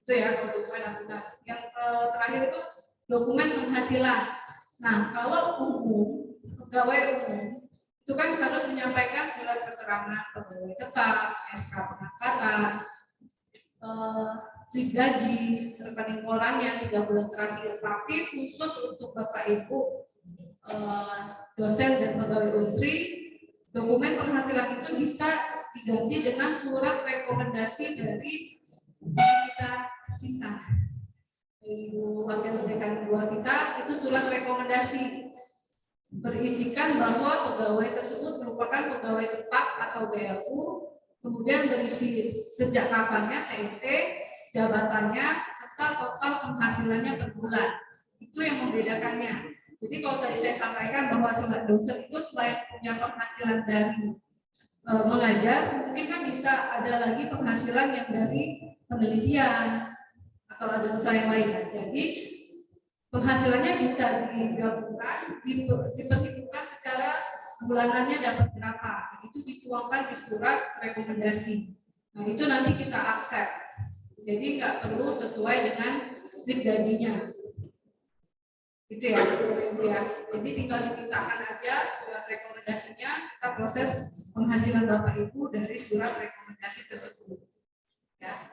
Itu ya dokumen agunan. Yang terakhir itu dokumen penghasilan. Nah, kalau umum, pegawai umum itu kan harus menyampaikan surat keterangan pegawai tetap, SK pengangkatan, slip gaji, rekening korannya 3 bulan terakhir. Tapi khusus untuk Bapak Ibu dosen dan pegawai unsri, dokumen penghasilan itu bisa diganti dengan surat rekomendasi dari kita, Ibu Wakil Dekan 2 kita, itu surat rekomendasi berisikan bahwa pegawai tersebut merupakan pegawai tetap atau BLU, kemudian berisi sejak kapannya TMT, jabatannya, serta total penghasilannya per bulan. Itu yang membedakannya. Jadi kalau tadi saya sampaikan bahwa sobat dosen itu selain punya penghasilan dari mengajar, mungkin kan bisa ada lagi penghasilan yang dari penelitian atau ada usaha yang lain. Jadi penghasilannya bisa digabungkan, diperhitungkan secara bulanannya dapat berapa. Itu dituangkan di surat rekomendasi. Nah itu nanti kita akses. Jadi nggak perlu sesuai dengan slip gajinya. Gitu ya, jadi tinggal dimintakan aja surat rekomendasinya, kita proses penghasilan Bapak Ibu dari surat rekomendasi tersebut. Ya,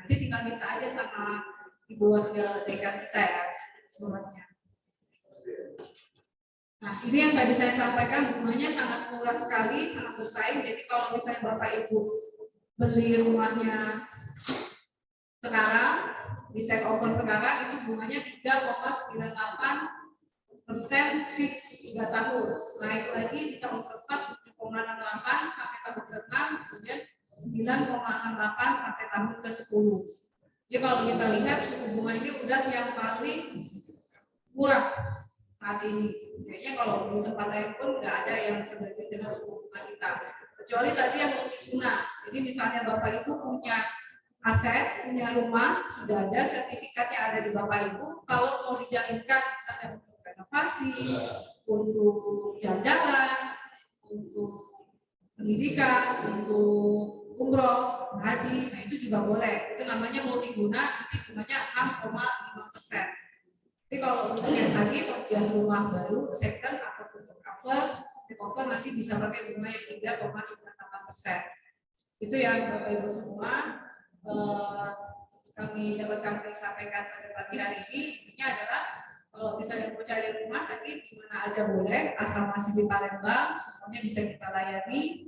nanti tinggal minta aja sama Ibu Wakil Dekan kita ya suratnya. Nah, ini yang tadi saya sampaikan, bunganya sangat murah sekali, sangat bersaing. Jadi kalau misalnya Bapak Ibu beli rumahnya sekarang, di take over sekarang itu bunganya 3,98% fix 3 tahun. Naik lagi di tahun keempat 7,68 sampai tahun ke-6, kemudian 9,68 sampai tahun ke-10. Jadi kalau kita lihat suku bunga ini udah yang paling murah saat ini. Kayaknya kalau di tempat lain pun nggak ada yang sebagai dengan suku bunga kita. Kecuali tadi yang multiguna. Jadi misalnya Bapak Ibu punya aset, punya rumah, sudah ada sertifikatnya ada di Bapak Ibu, kalau mau dijaminkan misalnya untuk renovasi, untuk jalan-jalan, untuk pendidikan, untuk umroh, haji, nah itu juga boleh. Itu namanya multiguna, nanti bunganya 6,5%. Tapi kalau untuk yang tadi pembelian rumah baru, second atau untuk cover nanti bisa pakai bunga yang 3,98%. Itu ya Bapak Ibu semua. Kami dapat sampaikan pada pagi hari ini, intinya adalah kalau misalnya mau cari rumah tadi di mana aja boleh, asal masih di Palembang, semuanya bisa kita layani.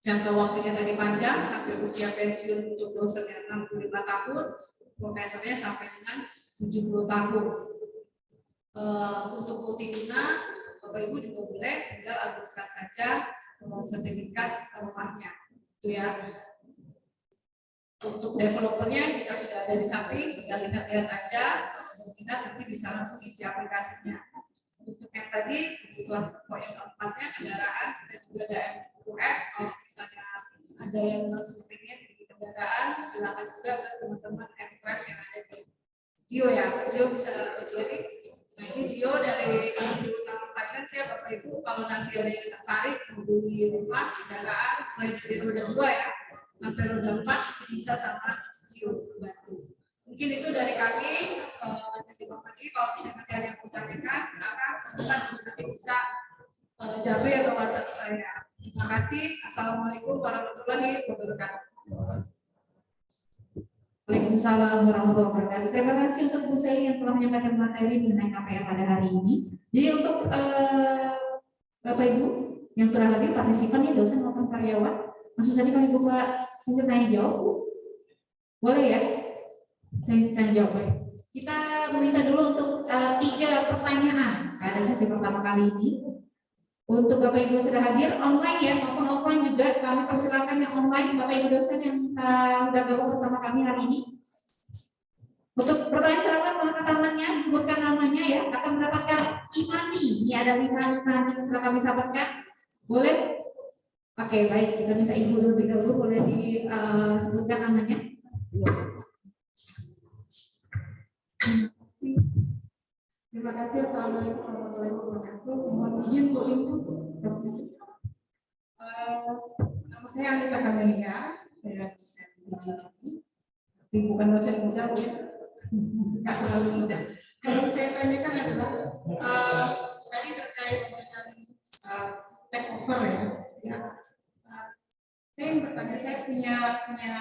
Jangka waktunya tadi panjang, sampai usia pensiun untuk dosennya 65 tahun, profesornya sampai dengan 70 tahun. Untuk multiguna, Bapak Ibu juga boleh, tinggal ajukan saja sertifikat rumahnya, itu ya. Untuk developernya kita sudah ada di samping, tinggal lihat-lihat aja, kita nanti bisa langsung isi aplikasinya. Untuk yang tadi, kebutuhan pokok yang keempatnya kendaraan, kita juga ada MUF, kalau misalnya ada yang langsung pengen di kendaraan, silakan juga ke teman-teman MUF yang ada di Jio ya, Jio bisa jadi. Nah ini Jio dari Utama Finance ya Bapak Ibu, kalau nanti ada yang tertarik membeli rumah, kendaraan, mulai dari roda 2 ya, sampai roda 4 bisa sama Jio bantu. Mungkin itu dari kami. Nanti Bapak Ibu kalau misalnya nanti ada yang bertanya, silakan nanti bisa jawab atau WhatsApp saya. Terima kasih. Assalamualaikum warahmatullahi wabarakatuh. Waalaikumsalam warahmatullahi wabarakatuh. Terima kasih untuk Bu Saini yang telah menyampaikan materi mengenai KPR pada hari ini. Jadi untuk Bapak Ibu yang telah hadir partisipan ya, dosen maupun karyawan, langsung saja kami buka sesi tanya jawab. Boleh ya? Tanya jawab. Kita meminta dulu untuk 3 pertanyaan pada sesi pertama kali ini. Untuk Bapak Ibu yang sudah hadir online ya maupun offline juga, kami persilakan yang online Bapak Ibu dosen yang sudah gabung bersama kami hari ini. Untuk pertanyaan silakan mengangkat tangannya, disebutkan namanya ya, akan mendapatkan imani. Ini ada 5 yang telah kami sampaikan. Boleh? Oke, baik. Kita minta Ibu lebih dahulu, boleh disebutkan namanya. Terima kasih. Assalamualaikum warahmatullahi wabarakatuh. Mohon izin Bu Ibu. Nama saya Anita Kamelia. Saya dosen di sini. Tapi bukan dosen muda, Bu. Nggak terlalu muda. Yang saya tanyakan adalah tadi terkait dengan take over ya. Saya yang bertanya, saya punya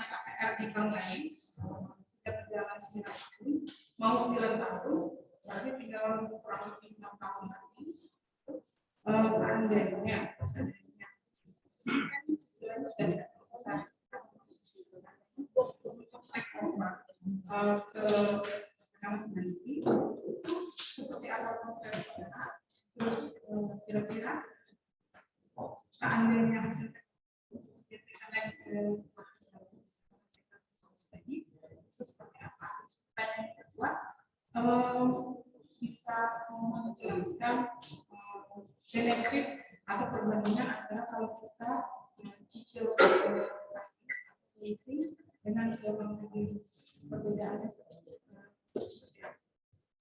KPR di bank lain. Sudah berjalan 9 tahun, mau 9 tahun. Berarti tinggal kurang lebih 6 tahun lagi. Seandainya ke kamu nanti seperti apa konsepnya, terus kira-kira seandainya hasil kita lagi terus seperti apa? Pertanyaan yang kedua, bisa menjelaskan benefit atau perbandingan antara kalau kita cicil leasing dengan gelombang tinggi, perbedaannya seperti apa?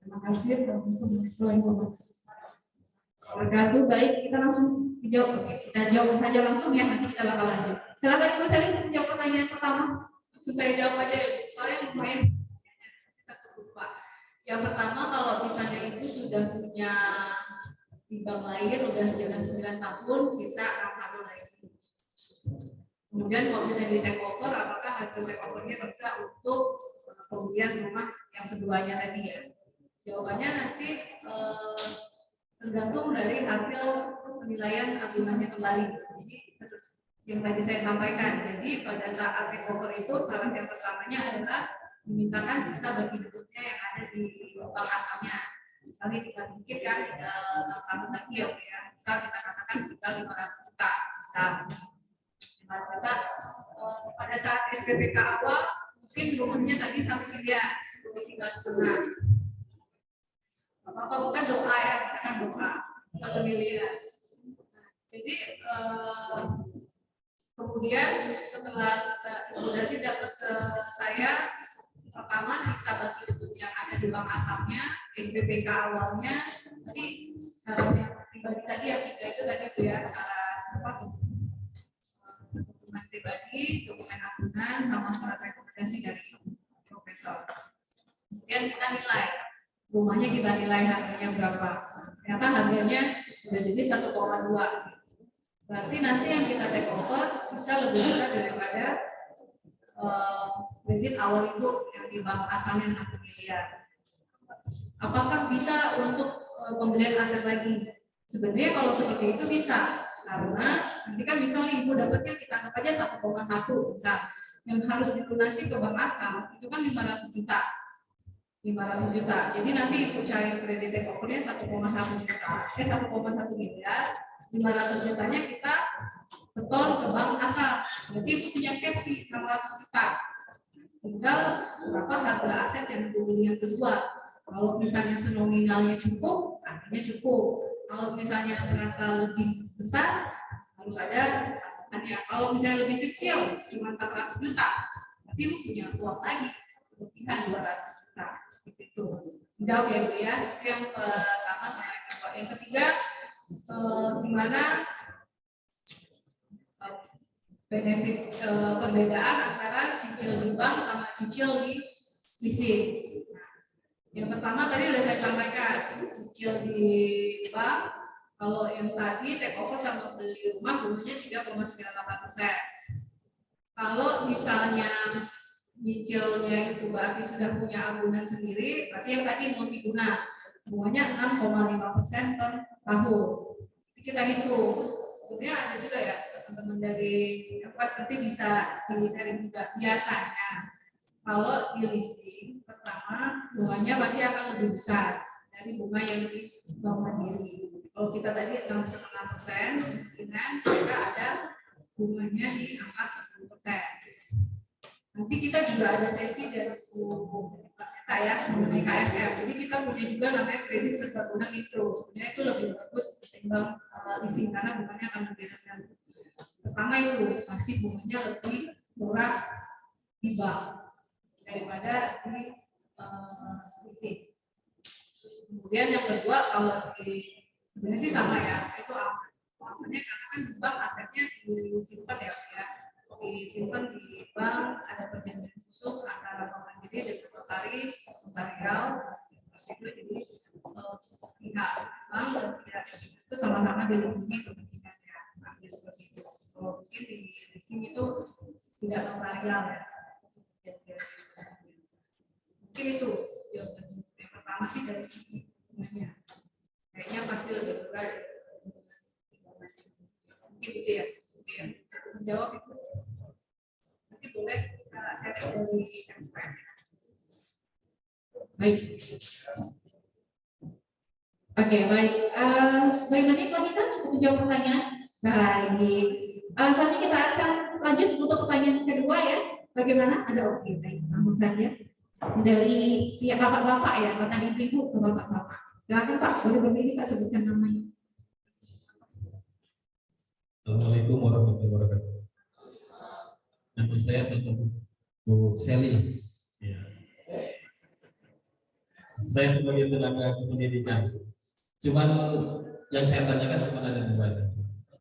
Terima kasih. Assalamualaikum warahmatullahi Wabarakatuh. Baik, kita langsung dijawab. Oke, kita jawab saja langsung ya, nanti kita bakal lanjut. Silakan Ibu Salim menjawab pertanyaan pertama. Langsung saya jawab aja, soalnya lumayan kita lupa. Yang pertama, kalau misalnya ibu sudah punya di bank lain udah jalan 9 tahun, sisa 6 tahun lagi. Kemudian kalau misalnya di take over, apakah hasil take overnya bisa untuk pembelian rumah yang keduanya tadi ya? Jawabannya nanti tergantung dari hasil penilaian agunannya kembali. Jadi yang tadi saya sampaikan, jadi pada saat take over itu syarat yang pertamanya adalah dimintakan sisa bagi hidupnya yang ada di bank asalnya. Misalnya kita sedikit kan, 6 tahun lagi ya, misal kita katakan tinggal 500 juta, bisa 5 juta. Pada saat SPPK awal mungkin rumahnya tadi 1 miliar, tinggal setengah. Apa bukan doa ya, katakan doa 1 miliar. Jadi kemudian setelah ibu dari dapat ke saya, pertama sisa bagi hidup yang ada di bank asalnya, SPPK awalnya, tadi syaratnya pribadi tadi yang 3 itu tadi itu ya, syarat dokumen pribadi, dokumen agunan, sama surat rekomendasi dari profesor. Kemudian kita nilai rumahnya, kita nilai harganya berapa. Ternyata harganya sudah jadi 1,2. Berarti nanti yang kita take over bisa lebih besar daripada kredit awal itu yang di bank asalnya 1 miliar. Apakah bisa untuk pembelian aset lagi? Sebenarnya kalau seperti itu bisa, karena nanti kan misalnya ibu dapatnya kita anggap aja 1,1 misal, yang harus dilunasi ke bank asal itu kan 500 juta. 500 juta. Jadi nanti ibu cari kredit take over-nya 1,1 juta. 1,1 miliar. 500 jutanya kita setor ke bank asal. Berarti itu punya cash di 600 juta. Tinggal berapa harga aset yang dibeli yang kedua. Kalau misalnya senominalnya cukup, artinya cukup. Kalau misalnya ternyata lebih besar, harus ada tanya. Kalau misalnya lebih kecil, cuma 400 juta, berarti punya uang lagi, kelebihan 200 juta. Seperti itu. Jauh ya Bu ya. Itu yang pertama sama yang kedua. Yang ketiga, gimana benefit perbedaan antara cicil di bank sama cicil di leasing. Yang pertama tadi sudah saya sampaikan, cicil di bank kalau yang tadi take over sama beli rumah bunganya 3,98%. Kalau misalnya cicilnya itu berarti sudah punya agunan sendiri, berarti yang tadi multiguna bunganya 6,5% per tahun. Kita hitung. Kemudian ada juga ya teman-teman dari seperti bisa dicari juga biasanya. Kalau di leasing pertama bunganya pasti akan lebih besar dari bunga yang di bank mandiri. Kalau kita tadi 6,6%, kemungkinan mereka ada bunganya di angka 10%. Nanti kita juga ada sesi dari kita ya mengenai KSR. Jadi kita punya juga namanya kredit serbaguna mikro. Sebenarnya itu lebih bagus ketimbang leasing karena bunganya akan lebih rendah. Pertama itu pasti bunganya lebih murah di bank daripada di leasing. Kemudian yang kedua kalau di sebenarnya sih sama ya, itu amannya karena kan di bank asetnya disimpan ya, disimpan di bank, ada perjanjian khusus antara bank mandiri dan notaris, notarial, itu jadi pihak bank dan pihak itu sama-sama dilindungi kepentingannya, ambil seperti itu. Kalau mungkin di leasing itu tidak notarial ya, mungkin itu yang pertama sih dari segi bunganya. Kayaknya pasti lebih murah ya. Mungkin gitu ya. Menjawab itu. Nanti boleh saya dari MPF. Baik. Oke, baik. Bagaimana kalau kita cukup menjawab pertanyaan? Baik. Saat ini kita akan lanjut untuk pertanyaan kedua ya. Bagaimana? Ada oke, baik. Langsung saja. Dari pihak bapak-bapak ya, bukan ibu-ibu ke bapak-bapak. Silakan Pak, boleh berdiri Pak, sebutkan namanya. Assalamualaikum warahmatullahi wabarakatuh. Nama saya Dr. Bu Seli. Ya. Saya sebagai tenaga pendidikan. Cuman yang saya tanyakan cuma ada dua.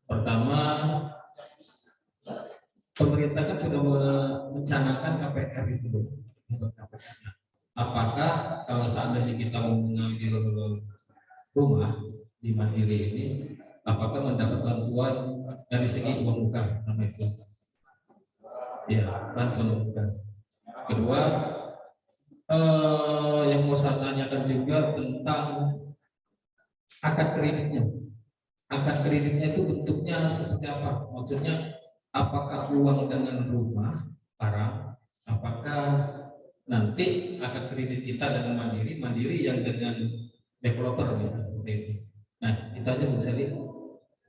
Pertama, pemerintah kan sudah mencanangkan KPR itu. Apakah kalau seandainya kita mau mengambil rumah di Mandiri ini, apakah mendapat bantuan dari segi uang muka nama itu? Ya, bantuan muka. Kedua, yang mau saya tanyakan juga tentang akad kreditnya. Akad kreditnya itu bentuknya seperti apa? Maksudnya, apakah uang dengan rumah, barang, apakah nanti akad kredit kita dengan mandiri yang dengan developer misalnya seperti itu. Nah, kita aja Bu Seli.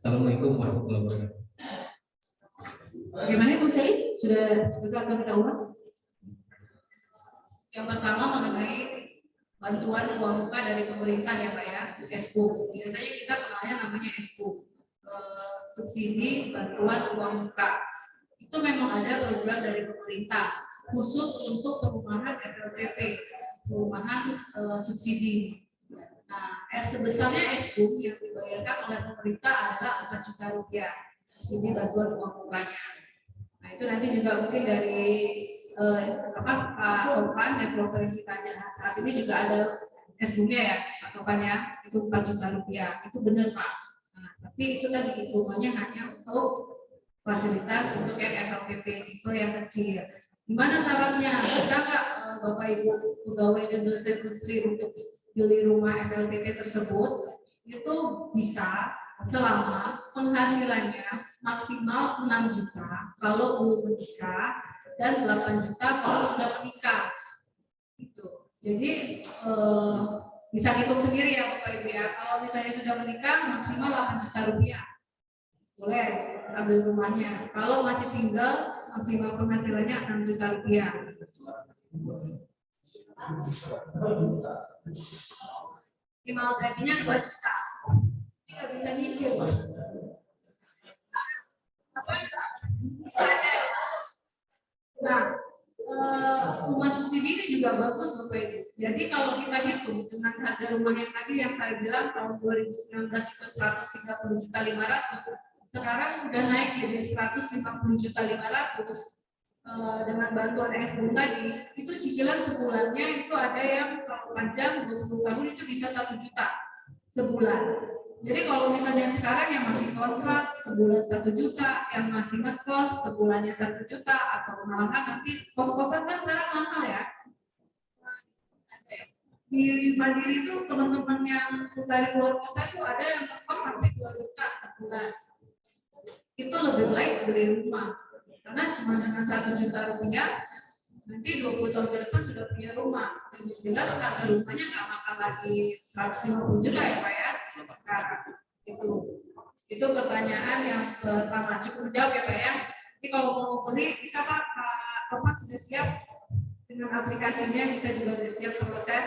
Assalamualaikum warahmatullahi wabarakatuh. Bagaimana Bu Seli? Sudah akan kita ulang? Yang pertama mengenai bantuan uang muka dari pemerintah ya Pak ya, SPU. Biasanya kita kenalnya namanya SPU, subsidi bantuan uang muka. Itu memang ada program dari pemerintah khusus untuk perumahan FLPP, perumahan subsidi. Nah, sebesarnya SPU yang dibayarkan oleh pemerintah adalah 4 juta rupiah subsidi bantuan uang mukanya. Nah, itu nanti juga mungkin dari Pak Topan, developer yang kita saat ini juga ada SPU-nya ya, Pak Topan ya, itu 4 juta rupiah. Itu benar Pak. Nah, tapi itu tadi hitungannya hanya untuk fasilitas untuk yang FLPP tipe yang kecil. Gimana syaratnya? Bisa nggak Bapak Ibu pegawai dan dosen industri untuk beli rumah FLPP tersebut? Itu bisa selama penghasilannya maksimal 6 juta kalau belum menikah dan 8 juta kalau sudah menikah. Gitu. Jadi bisa hitung sendiri ya Bapak Ibu ya. Kalau misalnya sudah menikah maksimal 8 juta rupiah. Boleh ambil rumahnya. Kalau masih single maksimal penghasilannya 6 juta rupiah. Minimal gajinya 2 juta. Ini nggak bisa nyicil. Nah, rumah subsidi ini juga bagus Bapak Ibu. Jadi kalau kita hitung dengan harga rumah yang tadi yang saya bilang tahun 2019 itu 130 juta 500. Sekarang udah naik jadi 150 juta 500 dengan bantuan SPU tadi, itu cicilan sebulannya itu ada yang kalau panjang 20 tahun itu bisa 1 juta sebulan. Jadi kalau misalnya sekarang yang masih kontrak sebulan 1 juta, yang masih ngekos sebulannya 1 juta, atau malahan nanti kos-kosan kan sekarang mahal ya. Di Mandiri itu teman-teman yang dari luar kota itu ada yang ngekos sampai 2 juta sebulan. Itu lebih baik beli rumah karena cuma dengan 1 juta rupiah nanti 20 tahun ke depan sudah punya rumah. Yang jelas harga rumahnya nggak bakal lagi 150 juta ya Pak ya sekarang. Itu pertanyaan yang pertama. Cukup jawab ya Pak ya. Jadi kalau mau beli bisa Pak, Bapak sudah siap dengan aplikasinya, kita juga sudah siap proses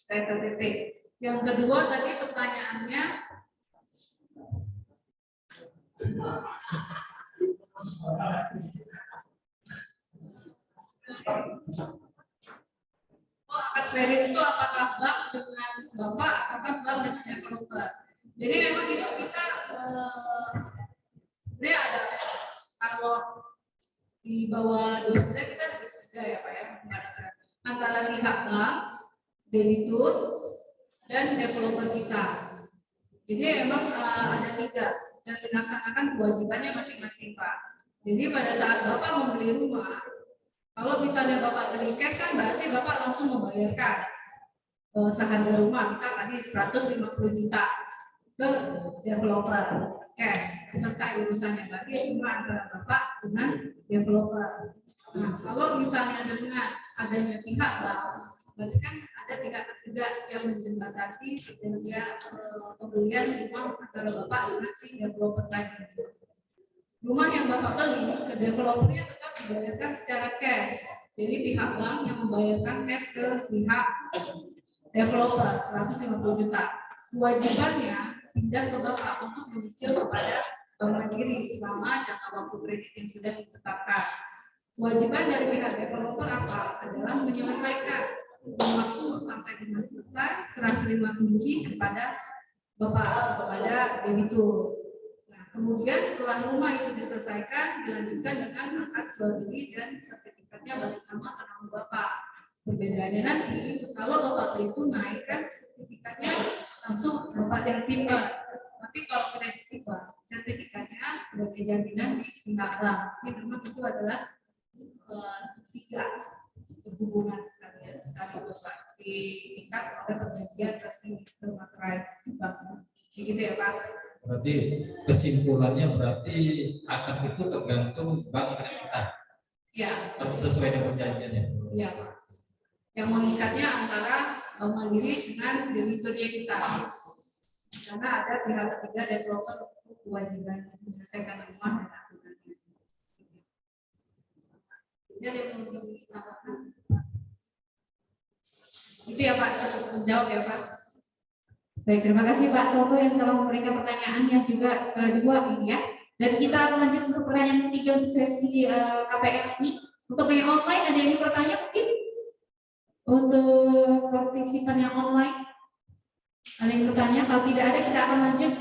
PTT. Yang kedua tadi pertanyaannya akad kredit itu apakah bank dengan Bapak, apakah bank dengan developer? Jadi memang itu kita sebenarnya ada kalau di bawah 2 bulan kita ada 3 ya Pak ya, antara pihak bank, debitur, dan developer kita. Jadi memang ada 3 dan dilaksanakan kewajibannya masing-masing Pak. Jadi pada saat Bapak membeli rumah, kalau misalnya Bapak beli cash kan berarti Bapak langsung membayarkan seharga rumah, misal tadi 150 juta ke developer cash, selesai urusannya. Berarti cuma antara Bapak dengan developer. Nah, kalau misalnya dengan adanya pihak bank, berarti kan ada pihak ketiga yang menjembatani perjanjian pembelian rumah antara Bapak dengan si developer tadi. Rumah yang Bapak beli ke developernya tetap dibayarkan secara cash. Jadi pihak bank yang membayarkan cash ke pihak developer 150 juta. Kewajibannya pindah ke Bapak untuk menyicil kepada Bank Mandiri selama jangka waktu kredit yang sudah ditetapkan. Kewajiban dari pihak developer apa? Adalah menyelesaikan waktu sampai dengan selesai serah terima kunci kepada Bapak, kepada debitur. Kemudian setelah rumah itu diselesaikan, dilanjutkan dengan akad jual beli dan sertifikatnya balik nama ke nama Bapak. Perbedaannya nanti, kalau Bapak beli tunai kan sertifikatnya langsung Bapak yang simpan. Tapi kalau kredit tiba, sertifikatnya sebagai jaminan di pihak bank. Ini memang itu adalah 3 hubungan sekaligus Pak di tingkat oleh perjanjian resmi termaterai di bank. Begitu ya Pak. Berarti kesimpulannya akad itu tergantung bank dengan kita. Ya. Sesuai dengan perjanjiannya. Iya Pak. Yang mengikatnya antara Bank Mandiri dengan debiturnya kita. Karena ada pihak ketiga developer untuk kewajiban menyelesaikan rumah dan akuntannya. Jadi yang mau ditambahkan. Itu ya Pak, cukup menjawab ya Pak. Baik, terima kasih Pak Toto yang telah memberikan pertanyaan yang juga kedua ini ya. Dan kita akan lanjut untuk pertanyaan ketiga untuk sesi KPR ini. Untuk yang online ada yang bertanya mungkin? Untuk partisipan yang online ada yang bertanya? Kalau tidak ada kita akan lanjut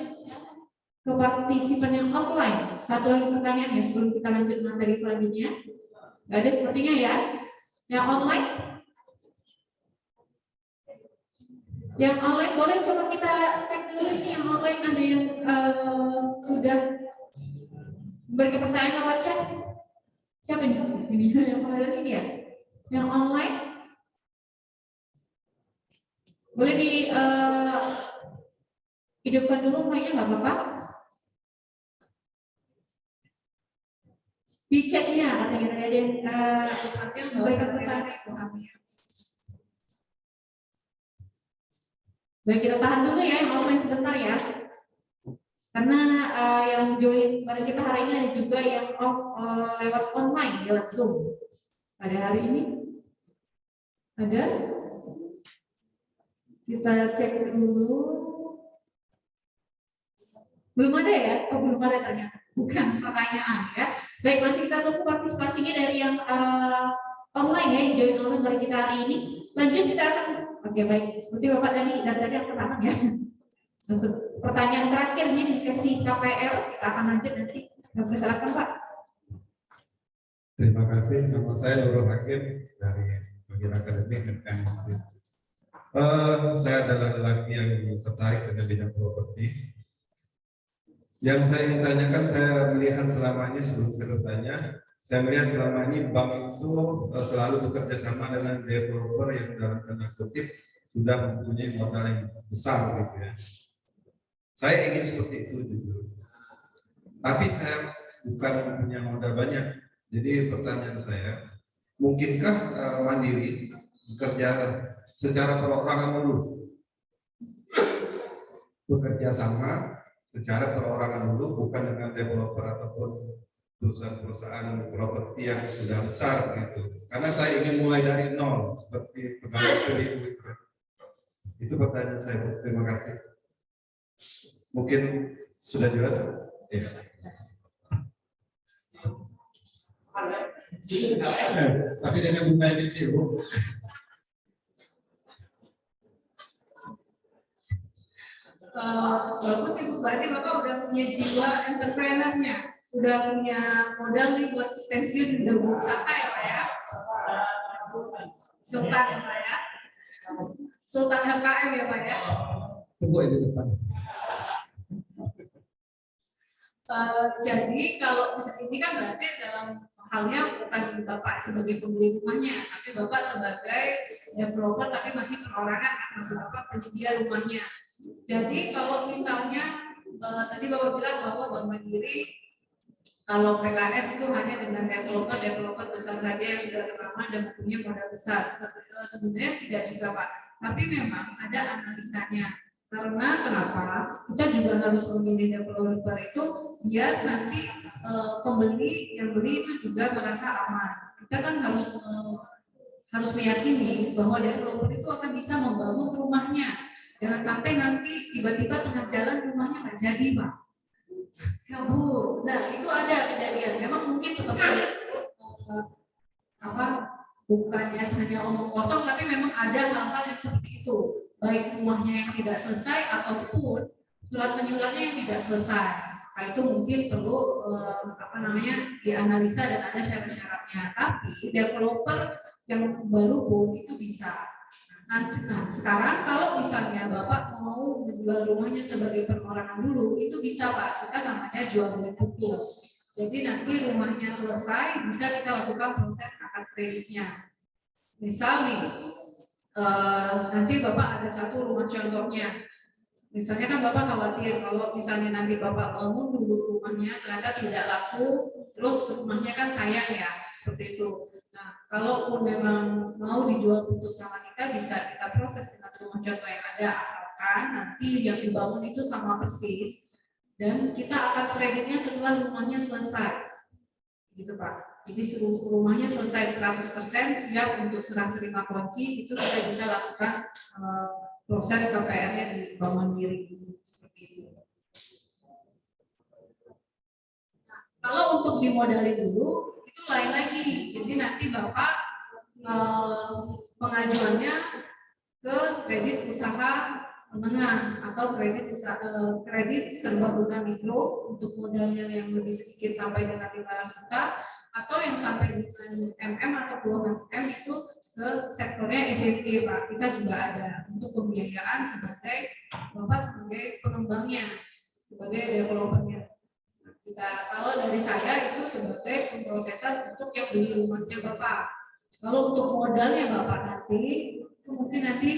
ke partisipan yang offline. Satu lagi pertanyaan ya sebelum kita lanjut materi selanjutnya. Nggak ada sepertinya ya. Yang online? Yang online boleh coba kita cek dulu ini yang online ada yang sudah beri pertanyaan lewat chat. Siapa ini? Ini yang ada sini ya. Yang online boleh di hidupkan dulu mic-nya nggak apa-apa. Di chatnya katanya ada yang berikan pertanyaan. Baik, kita tahan dulu ya yang offline sebentar ya. Karena yang join pada kita hari ini ada juga yang lewat online, lewat Zoom. Pada hari ini ada. Kita cek dulu. Belum ada ya? Oh, belum ada ternyata. Bukan pertanyaan ya. Baik, masih kita tunggu partisipasinya dari yang online ya, yang join online pada kita hari ini. Lanjut kita akan. Oke, baik. Seperti Bapak tadi yang pertama ya. Untuk pertanyaan terakhir ini di sesi KPR, kita akan lanjut nanti. Silakan Pak. Terima kasih. Nama saya Nurul Hakim dari bagian akademik dan KMSD. Saya adalah lelaki yang tertarik dengan bidang properti. Yang saya ingin tanyakan, saya melihat selama ini sebelum saya bertanya, saya melihat selama ini bank itu selalu bekerja sama dengan developer yang dalam tanda kutip sudah mempunyai modal yang besar gitu ya. Saya ingin seperti itu jujur. Tapi saya bukan punya modal banyak. Jadi pertanyaan saya, mungkinkah Mandiri bekerja secara perorangan dulu? Bekerja sama secara perorangan dulu, bukan dengan developer ataupun perusahaan-perusahaan properti yang sudah besar gitu. Karena saya ingin mulai dari nol seperti pegawai negeri gitu. Itu pertanyaan saya, Bu. Terima kasih. Mungkin sudah jelas. Ya. Tapi dengan bunga yang kecil, Bu. Bagus sih Bu, berarti Bapak udah punya jiwa entrepreneurnya, udah punya modal nih buat pensiun, udah berusaha ya Pak ya. Sultan ya Pak ya. Sultan HKM ya Pak ya. Tunggu di depan. Jadi kalau misalnya ini kan berarti dalam halnya bukan Bapak sebagai pembeli rumahnya, tapi Bapak sebagai developer tapi masih perorangan kan, maksud Bapak penyedia rumahnya. Jadi kalau misalnya tadi Bapak bilang bahwa Bank Mandiri kalau PKS itu hanya dengan developer besar saja yang sudah terlama dan punya modal besar. Sebenarnya tidak juga Pak, tapi memang ada analisanya. Karena kenapa? Kita juga harus memilih developer itu biar nanti pembeli yang beli itu juga merasa aman. Kita kan harus meyakini bahwa developer itu akan bisa membangun rumahnya. Jangan sampai nanti tiba-tiba tengah jalan rumahnya nggak jadi, Pak. Kabur. Nah, itu ada kejadian. Memang mungkin seperti bukannya hanya omong kosong, tapi memang ada hal-hal yang seperti itu. Baik rumahnya yang tidak selesai ataupun surat menyuratnya yang tidak selesai. Nah, itu mungkin perlu dianalisa dan ada syarat-syaratnya. Tapi developer yang baru pun itu bisa. Nah, sekarang kalau misalnya Bapak mau menjual rumahnya sebagai perorangan dulu, itu bisa Pak, kita namanya jual beli putus. Jadi nanti rumahnya selesai, bisa kita lakukan proses akad kreditnya. Misal nih, nanti Bapak ada satu rumah contohnya. Misalnya kan Bapak khawatir kalau misalnya nanti Bapak bangun dulu rumahnya ternyata tidak laku, terus rumahnya kan sayang ya, seperti itu. Nah, kalaupun memang mau dijual putus sama kita, bisa kita proses dengan rumah contoh yang ada, asalkan nanti yang dibangun itu sama persis dan kita akan kreditnya setelah rumahnya selesai, gitu Pak. Jadi seluruh rumahnya selesai 100% siap untuk serah terima kunci, itu kita bisa lakukan proses KPR-nya di Bank Mandiri seperti itu. Nah, kalau untuk dimodali dulu itu lain lagi. Jadi nanti Bapak pengajuannya ke kredit usaha menengah atau kredit serbaguna mikro untuk modalnya yang lebih sedikit sampai dengan 500 juta, atau yang sampai dengan MM atau puluhan M itu ke sektornya SMP Pak. Kita juga ada untuk pembiayaan sebagai Bapak sebagai pengembangnya, sebagai developernya. Kita, kalau dari saya itu sebagai pemrosesan untuk yang beli rumahnya Bapak. Kalau untuk modalnya Bapak nanti, itu mungkin nanti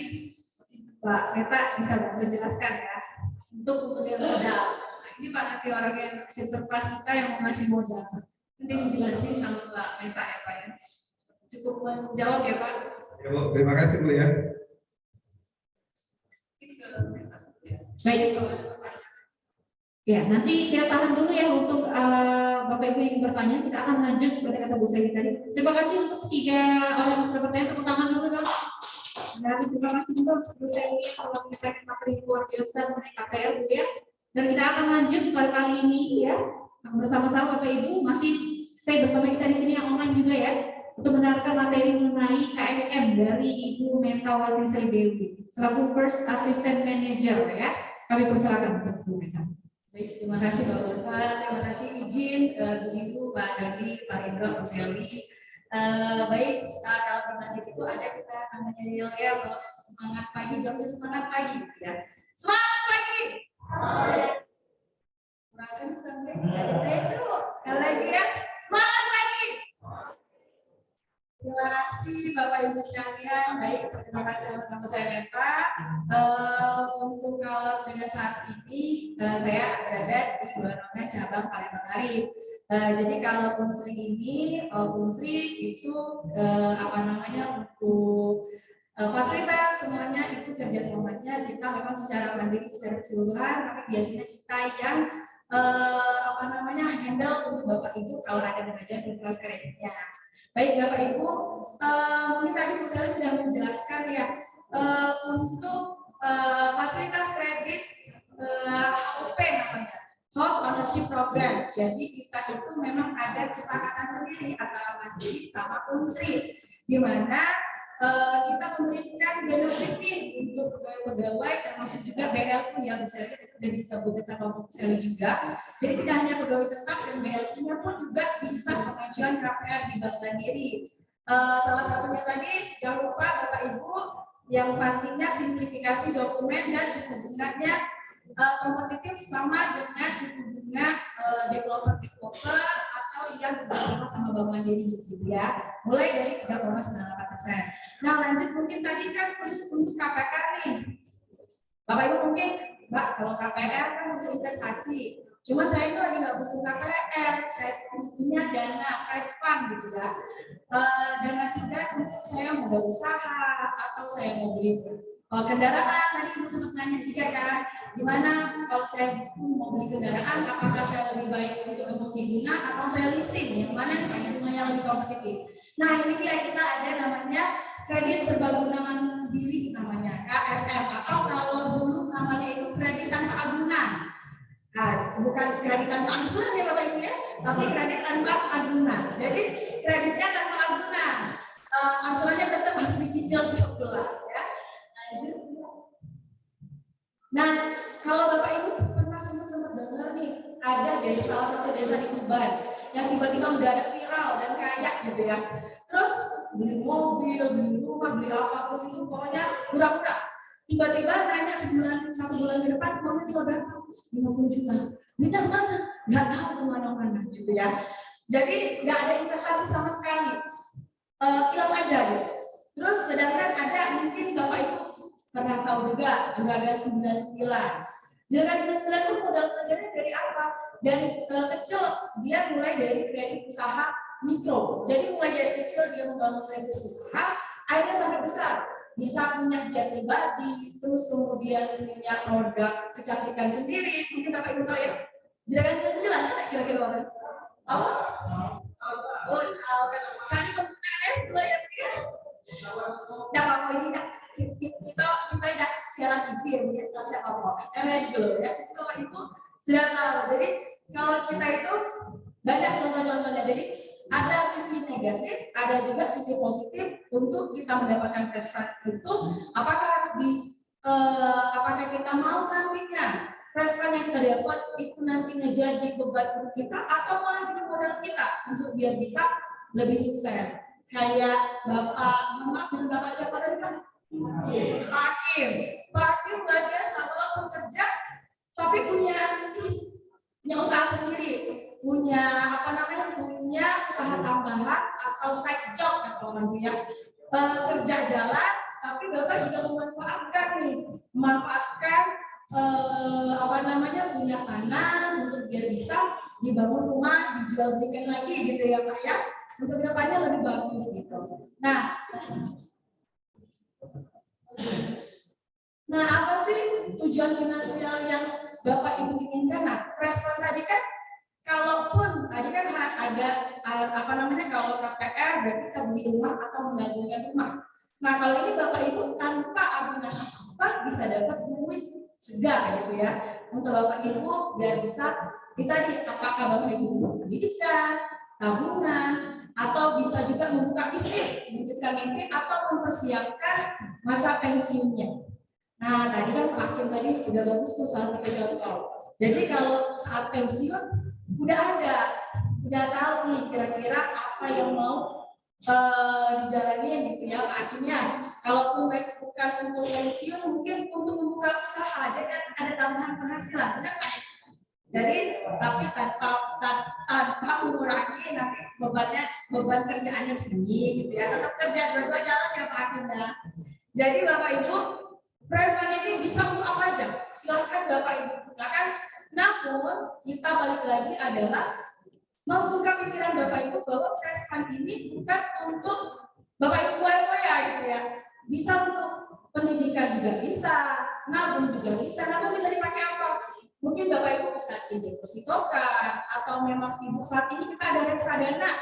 Pak Meta bisa menjelaskan ya. Untuk pembelian modal. Nah, ini Pak nanti orang yang sinterklas kita yang mau ngasih modal. Nanti dijelasin sama Pak Meta ya Pak ya. Cukup menjawab ya Pak. Ya Bu, terima kasih Bu ya. Baik. Ya, nanti kita tahan dulu ya untuk Bapak Ibu yang bertanya. Kita akan lanjut seperti kata Bu Saidi tadi. Terima kasih untuk 3 orang yang bertanya. Tepuk tangan dulu dong. Dan terima kasih juga untuk Bu Saidi yang telah menyampaikan materi luar biasa mengenai KPR Bu ya. Dan kita akan lanjut pada kali ini ya. Bersama-sama Bapak Ibu masih stay bersama kita di sini yang online juga ya. Untuk mendengarkan materi mengenai KSM dari Ibu Mentawati Sri Dewi selaku First Assistant Manager ya. Kami persilakan untuk Bu Meta. Baik, terima kasih Bapak. Terima kasih izin Ibu, Pak Dodi, Pak Indro, Bu Selvi. Baik, kalau berbagi itu ada kita namanya ya bahwa semangat pagi, jawabnya semangat pagi ya. Semangat pagi. Sekali lagi ya, semangat pagi. Terima kasih Bapak Ibu sekalian. Baik, terima kasih sama saya Meta. Untuk kalau dengan saat ini saya berada di Banongan cabang Palembang Sari. Jadi kalau Unsri ini, Unsri itu untuk fasilitas semuanya itu kerjasamanya kita memang secara mandiri secara keseluruhan, tapi biasanya kita yang handle untuk Bapak Ibu kalau ada pengajian fasilitas kreditnya. Baik Bapak Ibu, mungkin tadi Bu Sally sudah menjelaskan ya untuk fasilitas kredit HOP namanya, House Ownership Program. Jadi kita itu memang ada kesepakatan sendiri antara mandiri sama unsri, di mana kita memberikan benefit untuk pegawai-pegawai termasuk juga BLU yang misalnya sudah disebutkan sama Bu Sally juga. Jadi tidak hanya pegawai tetap dan BLU-nya pun juga bisa pengajuan KPR di Bank Mandiri. Salah satunya tadi jangan lupa Bapak Ibu yang pastinya simplifikasi dokumen dan suku bunganya kompetitif sama dengan suku bunga developer atau yang bersama sama Bank Mandiri gitu ya, mulai dari 3,98%. Nah lanjut mungkin tadi kan khusus untuk KPR nih, Bapak Ibu mungkin Mbak kalau KPR kan untuk investasi, cuma saya itu lagi nggak butuh KPR, saya butuhnya dana fresh fund gitu ya, dana segar untuk saya modal usaha atau saya mau beli kendaraan. Tadi Ibu sempat nanya juga kan, gimana kalau saya mau beli kendaraan, apakah saya lebih baik untuk bunga atau saya leasing, yang mana yang bunganya lebih kompetitif. Nah ini dia kita ada namanya kredit serbaguna mandiri namanya KSM, atau kalau dulu namanya itu kredit tanpa agunan. Nah, bukan kredit tanpa angsuran ya Bapak Ibu ya, tapi kredit tanpa agunan. Jadi kreditnya tanpa agunan, angsurannya tetap harus dicicil setiap bulan ya. Nah, kalau Bapak Ibu pernah sempat dengar nih, ada salah satu desa di Tuban yang tiba-tiba mendadak viral dan kaya gitu ya. Terus beli mobil, beli rumah, beli apapun itu, pokoknya murah-murah. Tiba-tiba nanya satu bulan ke depan, uangnya tinggal berapa? 50 juta. Minta mana? Nggak tahu kemana-mana gitu ya. Jadi nggak ada investasi sama sekali, hilang aja gitu. Terus sedangkan ada mungkin Bapak Ibu pernah tahu juga Juragan 99. Juragan 99 itu modal belajarnya dari apa? Dari kecil dia mulai dari kredit usaha mikro. Jadi mulai dari kecil dia membangun kredit usaha, akhirnya sampai besar. Bisa punya jet pribadi, terus kemudian punya produk kecantikan sendiri. Mungkin Bapak Ibu tahu ya. Juragan 99 kan kira-kira Bapak? Apa? Oh, cari pembukaan S2 ya. Nah, apa ini enggak? Kita tidak siaran TV ya, tapi tidak apa-apa. MS dulu ya, Bapak Ibu sudah tahu. Jadi kalau kita itu banyak contoh-contohnya. Jadi ada sisi negatif, ada juga sisi positif untuk kita mendapatkan prestasi itu. Apakah kita mau nantinya prestasi yang kita dapat itu nantinya jadi beban untuk kita atau malah jadi modal kita untuk biar bisa lebih sukses. Kayak Bapak siapa tadi kan? Pak Hakim luar biasa, walaupun kerja tapi punya usaha sendiri, punya usaha tambahan atau side job atau orang punya kerja jalan, tapi Bapak juga memanfaatkan punya tanah untuk biar bisa dibangun rumah, dijual belikan lagi gitu ya Pak ya, untuk kedepannya lebih bagus gitu. Nah, apa sih tujuan finansial yang Bapak Ibu inginkan? Nah, respon tadi kan, kalaupun tadi kan ada kalau KPR berarti kita beli rumah atau menggantungkan rumah. Nah, kalau ini Bapak Ibu tanpa agunan apa bisa dapat duit segar gitu ya untuk Bapak Ibu biar bisa kita apakah Bapak Ibu pendidikan, tabungan, atau bisa juga membuka bisnis, menciptakan mimpi atau mempersiapkan masa pensiunnya. Nah, tadi kan Pak Hakim tadi udah bagus tuh salah satu contoh. Jadi kalau saat pensiun udah tahu nih kira-kira apa yang mau dijalani gitu ya Pak Hakimnya. Kalaupun bukan untuk pensiun, mungkin untuk membuka usaha, jadi ada tambahan penghasilan, benar Pak? Jadi tapi tanpa mengurangi nanti beban kerjaannya sendiri gitu ya, tetap kerja dua jalan ya Pak Hakimnya. Jadi Bapak Ibu, prestasi ini bisa untuk apa aja? Silahkan Bapak Ibu gunakan. Namun kita balik lagi adalah membuka pikiran Bapak Ibu bahwa prestasi ini bukan untuk Bapak Ibu ya gitu ya. Bisa untuk pendidikan juga bisa, nabung juga bisa. Nabung bisa dipakai apa? Mungkin Bapak Ibu bisa didepositokan, atau memang Ibu saat ini kita ada reksadana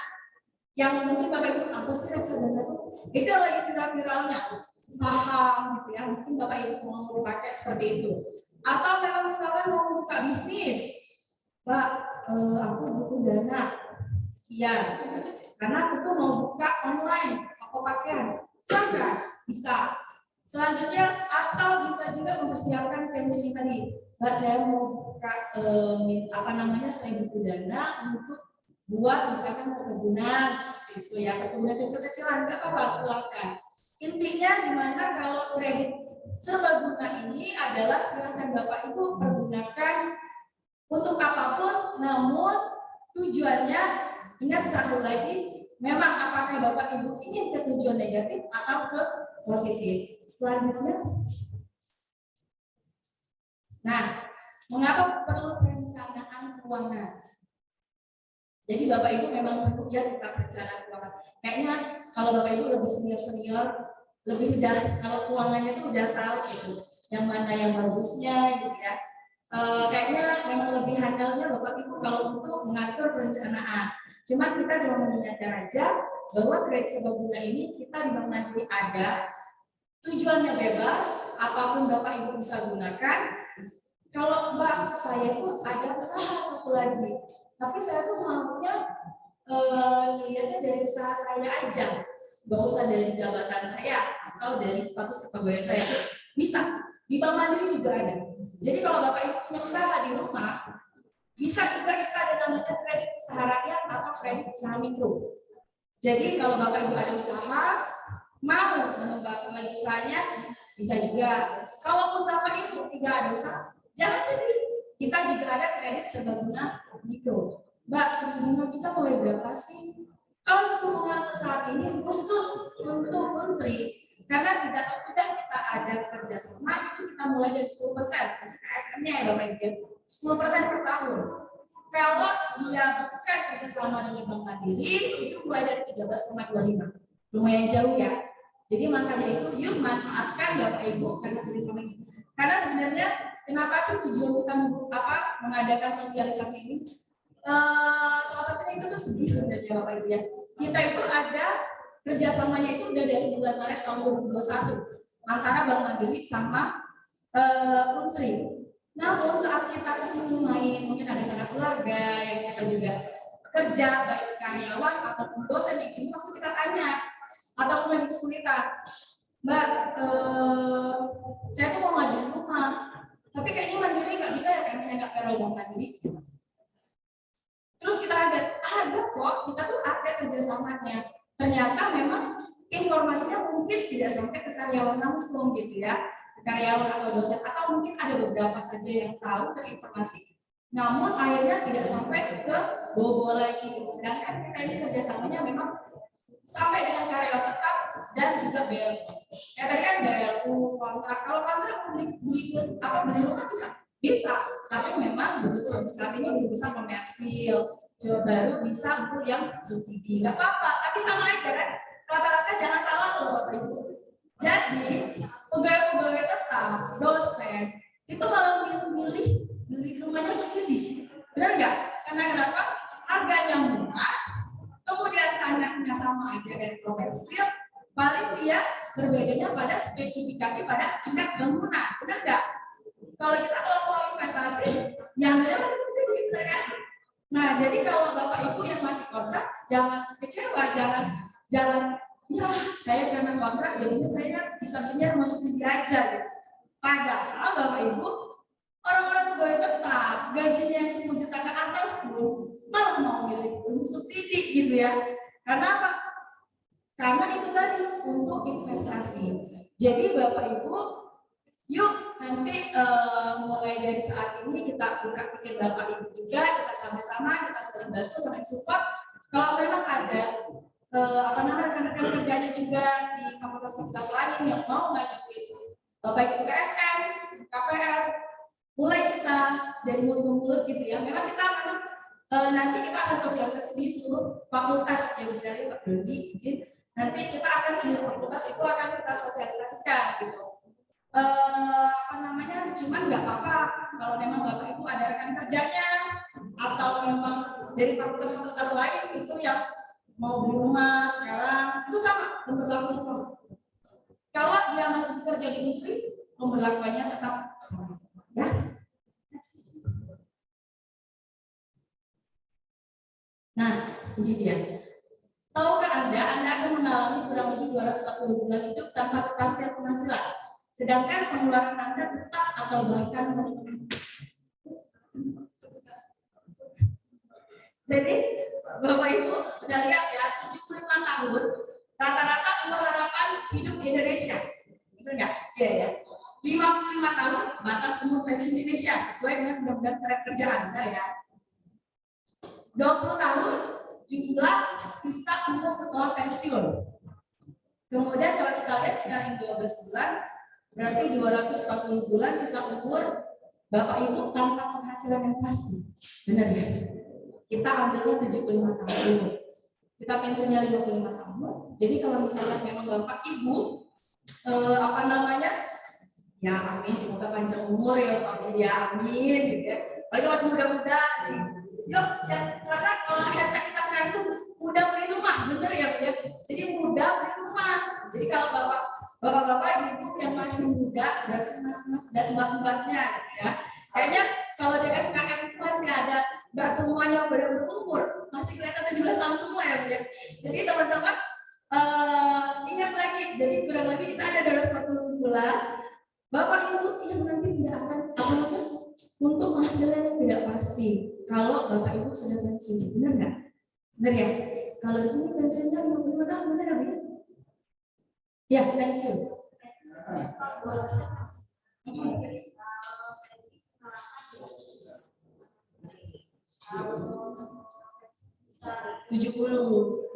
yang mungkin Bapak Ibu apa sih reksadana itu lagi viral-viralnya saham gitu ya, mungkin Bapak Ibu mau dipakai seperti itu. Atau memang misalnya mau buka bisnis, Pak, aku butuh dana sekian, karena aku tuh mau buka online toko pakaian, silakan bisa. Selanjutnya atau bisa juga mempersiapkan pensiun tadi. Mbak, saya mau buka saya butuh dana untuk buat misalkan perkebunan seperti itu ya, perkebunan kecil-kecilan, nggak apa-apa, silakan. Intinya gimana kalau kredit serbaguna ini adalah silakan Bapak Ibu pergunakan untuk apapun, namun tujuannya ingat satu lagi, memang apakah Bapak Ibu ingin ke tujuan negatif atau ke positif. Selanjutnya, nah, mengapa perlu perencanaan keuangan? Jadi Bapak Ibu memang perlu ya kita perencanaan keuangan. Kayaknya kalau Bapak Ibu lebih senior, lebih udah kalau keuangannya itu udah tahu gitu, yang mana yang bagusnya gitu ya. Kayaknya memang lebih handalnya Bapak Ibu kalau untuk mengatur perencanaan. Cuman kita cuma mengingatkan aja bahwa kredit serbaguna ini kita di Bank Mandiri ada, tujuannya bebas, apapun Bapak Ibu bisa gunakan. Kalau Mbak, saya tuh ada usaha satu lagi, tapi saya tuh maunya lihatnya dari usaha saya aja, nggak usah dari jabatan saya atau dari status kepegawaian saya. Bisa, di Bank Mandiri juga ada. Jadi kalau Bapak Ibu punya usaha di rumah, bisa juga kita ada namanya kredit usaha rakyat atau kredit usaha mikro. Jadi kalau Bapak Ibu ada usaha, mau mengembangkan lagi usahanya, bisa juga. Kalaupun Bapak Ibu tidak ada usaha, jangan sedih. Kita juga ada kredit serbaguna mikro. Mbak, suku bunga kita mulai berapa sih? Kalau suku bunga saat ini khusus untuk menteri, karena sudah kita ada kerjasama, itu kita mulai dari 10%. KSM-nya ya Bapak Ibu, 10% per tahun. Kalau dia bukan kerjasama dengan Bank Mandiri, itu mulai dari 13,25. Lumayan jauh ya. Jadi makanya itu yuk manfaatkan Bapak Ibu karena kerjasama ini. Karena sebenarnya kenapa sih tujuan kita mengadakan sosialisasi ini? Salah satunya itu tuh sedih sebenarnya Bapak Ibu ya. Kita itu ada kerjasamanya itu udah dari bulan Maret tahun 2021 antara Bank Mandiri sama Unsri. Namun saat kita kesini main, mungkin ada sanak keluarga yang kita juga kerja baik karyawan ataupun dosen di sini, waktu kita tanya ataupun lagi kesulitan, Mbak, saya tuh mau ngajuin rumah, tapi kayaknya Mandiri nggak bisa ya karena saya nggak payroll Bank Mandiri. Terus kita ada kok, kita tuh ada kerjasamanya. Ternyata memang informasinya mungkin tidak sampai ke karyawan langsung gitu ya, ke karyawan atau dosen, atau mungkin ada beberapa saja yang tahu terinformasi. Namun akhirnya tidak sampai ke bobo lagi. Sedangkan kita ini kerjasamanya memang sampai dengan karyawan tetap dan juga BLU. Ya tadi kan BLU kontrak. Kalau kontrak beli rumah bisa, tapi memang begitu saat ini belum bisa komersil. Coba baru bisa untuk yang subsidi, nggak apa-apa, tapi sama aja kan, rata-rata jangan salah loh Bapak Ibu. Jadi pegawai-pegawai tetap, dosen itu malah milih beli rumahnya subsidi, benar nggak? Karena kenapa? Harganya murah, kemudian tanahnya sama aja dengan komersil, paling dia berbedanya pada spesifikasi pada tingkat bangunan, benar nggak? Kalau kita mau investasi, yang ada masih subsidi, benar kan? Nah, jadi kalau Bapak Ibu yang masih kontrak, jangan kecewa, jangan ya saya karena kontrak, jadinya saya bisa punya rumah subsidi aja. Gitu. Padahal Bapak Ibu, orang-orang pegawai tetap, gajinya 10 juta ke atas pun, malah mau milih rumah subsidi gitu ya. Karena apa? Karena itu tadi untuk investasi. Jadi Bapak Ibu, yuk nanti mulai dari saat ini kita buka pikir Bapak Ibu juga, kita sama-sama, kita saling bantu, saling support. Kalau memang ada rekan-rekan kerjanya juga di fakultas-fakultas lain yang mau ngajuin baik itu KSM, KPR, mulai kita dari mulut ke mulut gitu ya. Memang kita nanti kita akan sosialisasi di seluruh fakultas yang bisa Pak Dodi izin. nanti kita akan seluruh fakultas itu akan kita sosialisasikan gitu. Cuman nggak apa-apa kalau memang Bapak Ibu ada rekan kerjanya atau memang dari fakultas-fakultas lain itu yang mau beli rumah sekarang itu sama, pemberlakuannya sama. Kalau dia masih bekerja di industri, pemberlakuannya tetap sama, ya. Nah, ini dia. Tahukah Anda akan mengalami kurang lebih 240 bulan hidup tanpa kepastian penghasilan, sedangkan pengeluaran Anda tetap atau bahkan meningkat. Jadi, Bapak Ibu udah lihat ya, 75 tahun rata-rata umur harapan hidup di Indonesia. Betul nggak? Iya ya. 55 tahun batas umur pensiun Indonesia sesuai dengan undang-undang tenaga kerjaan, benar ya. 20 tahun jumlah sisa umur setelah pensiun. Kemudian kalau kita lihat dikali 12 bulan, berarti 240 bulan sisa umur Bapak Ibu tanpa penghasilan yang pasti. Benar ya? Kita ambilnya 75 tahun. Kita pensiunnya 55 tahun. Jadi kalau misalnya memang Bapak Ibu ya amin, semoga panjang umur ya Pak, ya amin gitu ya. Apalagi masih muda-muda. Yuk, ya, karena kalau hashtag kita sekarang tuh muda beli rumah, bener ya Bu ya. Jadi muda beli rumah. Jadi kalau bapak-bapak ibu yang masih muda dan mas-mas dan mbak-mbaknya gitu ya. Kayaknya kalau di FKM itu masih ada, nggak semuanya udah berumur, masih kelihatan 17 tahun semua ya Bu ya. Jadi teman-teman ingat lagi, jadi kurang lebih kita ada 240 bulan. Bapak Ibu yang nanti tidak akan untuk penghasilan yang tidak pasti. Kalau Bapak Ibu sudah pensiun, benar nggak? Benar ya? Kalau di sini pensiunnya 55 tahun, benar nggak? Ya, pensiun. 70.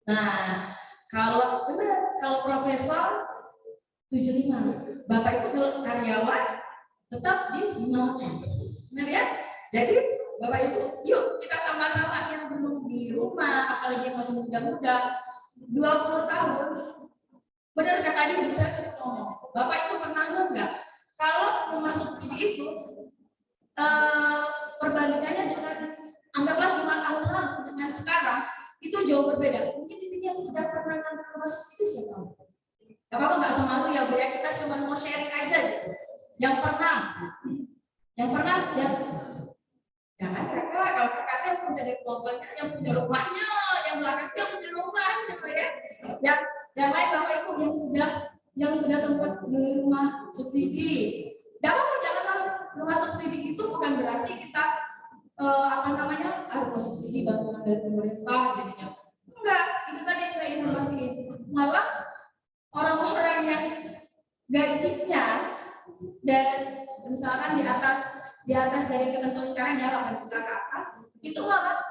Nah, kalau benar, kalau profesor 75. Bapak Ibu karyawan tetap di 5. Benar ya? Jadi Bapak Ibu, yuk kita sama-sama yang belum di rumah, apalagi yang masih muda-muda, 20 tahun. Benar kata tadi saya sudah ngomong. Bapak Ibu pernah nggak? Kalau rumah subsidi itu perbandingannya dengan anggaplah 5 tahun lalu dengan sekarang itu jauh berbeda. Mungkin di sini yang sudah pernah ngambil rumah subsidi siapa tahu? Gak apa-apa, nggak sama lu ya Bu ya, kita cuma mau sharing aja gitu. Yang pernah, jangan kakak, kalau kakaknya yang punya kelompoknya, yang punya rumahnya, yang belakangnya punya rumah gitu ya. Yang lain Bapak Ibu yang sudah sempat beli rumah subsidi. Gak apa-apa, jangan tahu rumah subsidi itu bukan berarti kita rumah subsidi bantuan dari pemerintah jadinya. Enggak, itu tadi yang saya informasikan. Malah orang-orang yang gajinya dan misalkan di atas dari ketentuan sekarang ya 8 juta ke atas, itu malah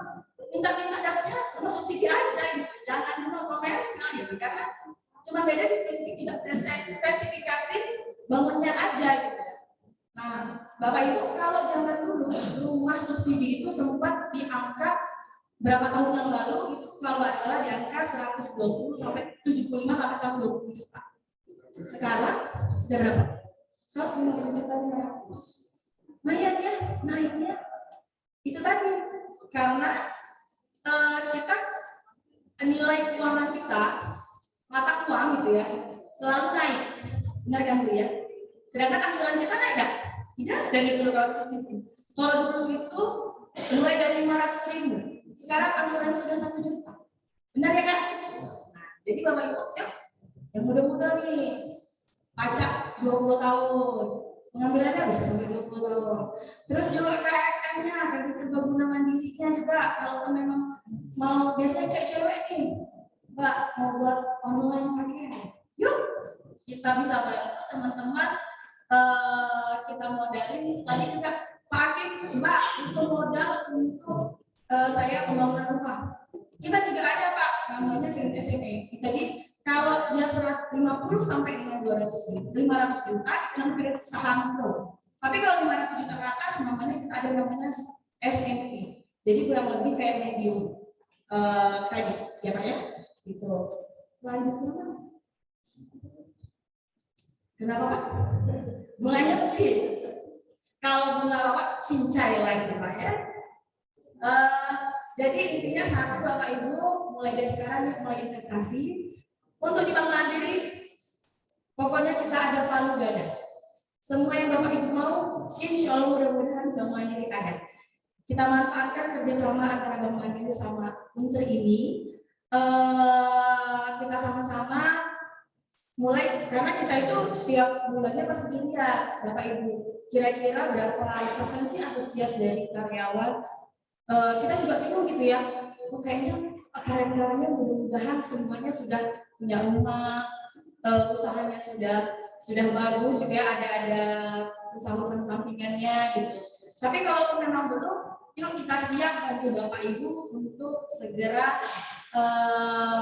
minta dapatnya rumah subsidi aja gitu. Jangan rumah komersial gitu, karena cuma beda di spesifikasi bangunnya aja gitu. Nah, Bapak Ibu, kalau zaman dulu rumah subsidi itu sempat di angka berapa tahun yang lalu itu kalau nggak salah di angka 120 sampai 75 sampai 120 juta. Sekarang sudah berapa? 150 juta 500. Lumayan ya naiknya. Itu tadi karena kita nilai keuangan kita, mata uang gitu ya, selalu naik. Benar kan Bu ya? Sedangkan angsuran kita naik nggak? Tidak, dari dulu kalau subsidi. Kalau dulu itu mulai dari 500.000, sekarang angsuran sudah 1 juta. Benar ya kan? Nah, jadi Bapak Ibu, yang muda-muda nih, pajak 20 tahun, pengambilannya bisa sampai 20 tahun. Terus juga KFM-nya, kredit kebangunan mandirinya juga, kalau memang mau biasanya cewek nih, Mbak mau buat online pakaian, yuk kita bisa bantu teman-teman. Kita modalin tadi juga Pak Hakim, Mbak untuk modal untuk saya pembangunan rumah. Kita juga ada Pak namanya kredit SME. Jadi kalau dia 150 sampai dengan 500 juta namanya kredit usaha mikro. Tapi kalau 500 juta ke atas namanya kita ada namanya SME. Jadi kurang lebih kayak medium kredit ya Pak ya. Gitu. Selanjutnya, kenapa Pak? Bunganya kecil. Kalau bunga Bapak cincai lagi Pak ya. Jadi intinya satu Bapak Ibu mulai dari sekarang yuk mulai investasi. Untuk di Bank Mandiri, pokoknya kita ada palu gada. Semua yang Bapak Ibu mau, insya Allah mudah-mudahan Bank Mandiri ada. Kita manfaatkan kerjasama antara Bank Mandiri sama Unsur ini. Kita sama-sama mulai, karena kita itu setiap bulannya pasti dilihat Bapak Ibu kira-kira berapa persen sih antusias dari karyawan. Kita juga bingung gitu ya, kayaknya karyawannya mudah-mudahan semuanya sudah punya rumah, usahanya sudah bagus gitu ya, ada usaha-usaha sampingannya gitu. Tapi kalau memang belum, yuk kita siap bantu Bapak Ibu untuk segera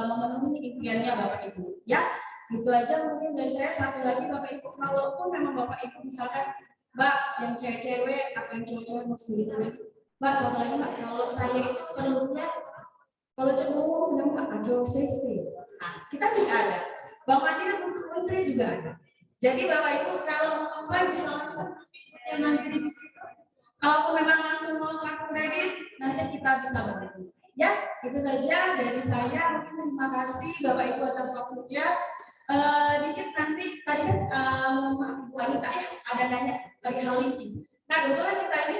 memenuhi impiannya Bapak Ibu ya. Itu aja mungkin dari saya. Satu lagi Bapak Ibu, kalaupun memang Bapak Ibu misalkan Mbak yang cewek-cewek atau yang cowok-cowok mau sendiri, Mbak satu lagi Mbak, kalau saya itu perlunya kalau cowok memang ada OCC. Nah kita juga ada, Bank Mandiri untuk OCC juga ada. Jadi Bapak Ibu kalau mau apply bisa langsung yang mandiri di situ. Kalau memang langsung mau kartu kredit, nanti kita bisa bantu. Ya, itu saja dari saya. Mungkin terima kasih Bapak Ibu atas waktunya. Dikit nanti tadi kan maaf Bu Anita ya ada nanya dari hal leasing. Nah kebetulan kita ini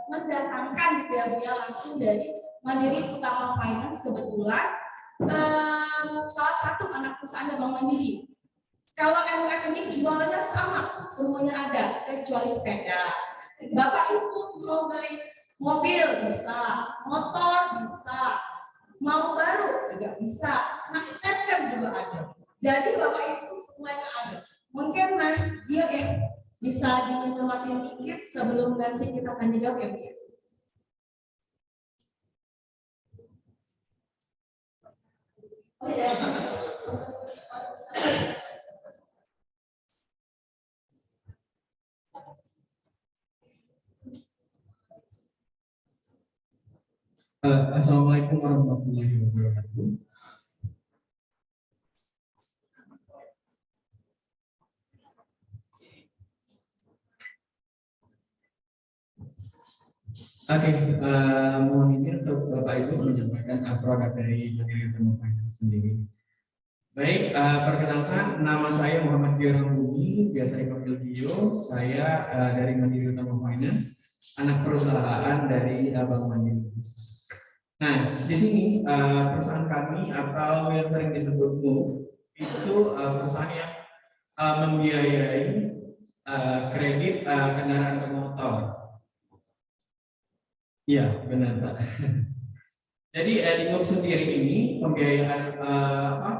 mendatangkan gitu ya Bu ya langsung dari Mandiri Utama Finance kebetulan salah satu anak perusahaan Bank Mandiri. Kalau MUF ini jualnya sama, semuanya ada kecuali sepeda. Bapak Ibu mau beli mobil bisa, motor bisa, mau baru juga bisa, nah second juga ada. Jadi Bapak Ibu semuanya ada. Mungkin Mas Dio ya bisa diinformasikan dikit sebelum nanti kita tanya jawab ya Bu. Oh ya. Assalamualaikum warahmatullahi wabarakatuh. Oke, mohon izin untuk Bapak Ibu menyampaikan produk dari Mandiri Utama Finance sendiri. Baik, perkenalkan nama saya Muhammad Gio Bumi, biasa dipanggil Gio. Saya dari Mandiri Utama Finance, anak perusahaan dari Bank Mandiri. Nah, di sini perusahaan kami atau yang sering disebut MOVE itu perusahaan yang membiayai kredit kendaraan bermotor. Iya, benar Pak. Jadi di MOVE sendiri ini pembiayaan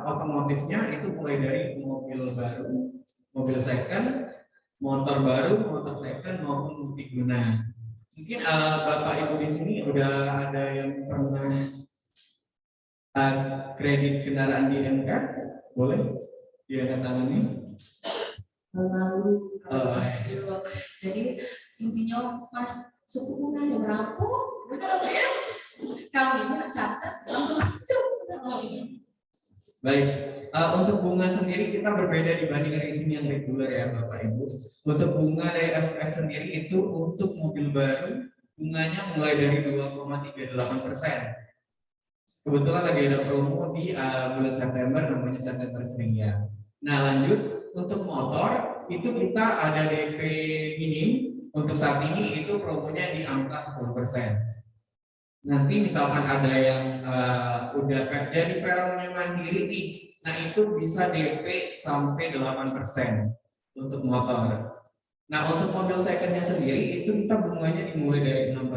otomotifnya itu mulai dari mobil baru, mobil second, motor baru, motor second maupun multiguna. Mungkin Bapak Ibu di sini udah ada yang pernah kredit kendaraan di MK, boleh ditandatangani? Lalu jadi intinya Mas suku bunganya berapa? Betul ya? Kami catat langsung aja. Baik, untuk bunga sendiri kita berbeda dibanding leasing yang reguler ya Bapak Ibu. Untuk bunga dari MUF sendiri itu untuk mobil baru bunganya mulai dari 2,38%. Kebetulan lagi ada promo di bulan September namanya September Ceria. Nah lanjut untuk motor itu kita ada DP minim untuk saat ini itu promonya di angka 10%. Nanti misalkan ada yang udah jadi peronnya Mandiri nih, nah itu bisa DP sampai 8% untuk motor. Nah untuk mobil secondnya sendiri itu kita bunganya dimulai dari 6%,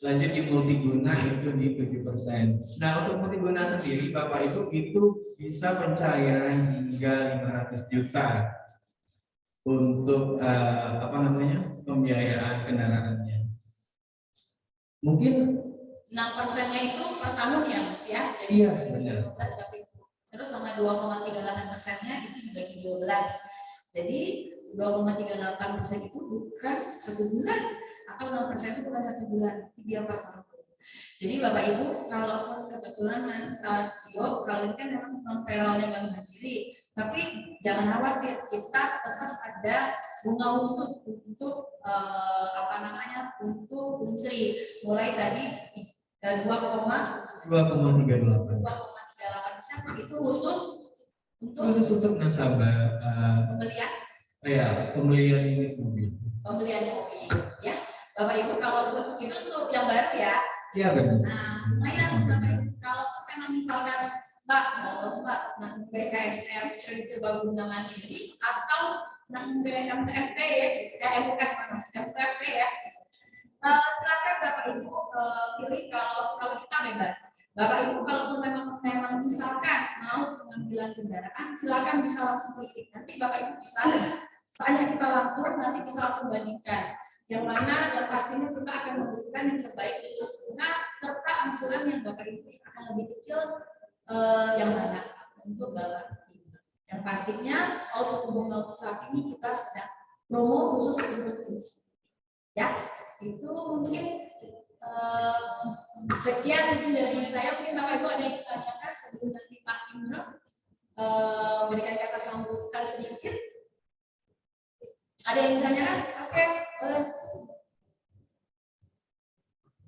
lanjut di multiguna itu di 7%. Nah untuk multiguna sendiri Bapak Ibu itu bisa pencairan hingga 500 juta untuk pembiayaan kendaraannya. Mungkin 6%-nya itu per tahun ya Mas ya. Jadi iya, benar. 12 tapi terus sama 2,38%-nya itu dibagi 12. Jadi 2,38% itu bukan 1 bulan atau 6% itu bukan 1 bulan, dia per tahun. Jadi Bapak Ibu, kalaupun kebetulan studio, kalau ini kan memang non payrollnya Bank Mandiri, tapi jangan khawatir, kita tetap ada bunga khusus untuk untuk unsri, mulai tadi 2,38% itu khusus untuk nasabah pembelian unit mobil. Pembelian mobil, ya. Bapak Ibu, kalau itu untuk yang baru ya. Iya benar. Nah, lumayan Bapak Ibu, kalau memang misalkan Mbak BKSM kredit serbaguna mandiri atau MTFP ya, silakan Bapak Ibu pilih kalau kita bebas. Bapak Ibu kalau memang misalkan mau pengambilan kendaraan, silakan bisa langsung klik. Nanti Bapak Ibu bisa tanya kita langsung, nanti bisa langsung bandingkan. Yang mana yang pastinya kita akan memberikan yang terbaik untuk bunga serta angsuran yang Bapak Ibu akan lebih kecil yang mana untuk Bapak Ibu. Yang pastinya kalau suku bunga untuk saat ini kita sedang promo khusus untuk ya, itu mungkin sekian mungkin dari saya. Mungkin Bapak Ibu ada yang ditanyakan sebelum nanti Pak Imro memberikan kata sambutan sedikit. Ada yang ditanyakan? Oke, boleh.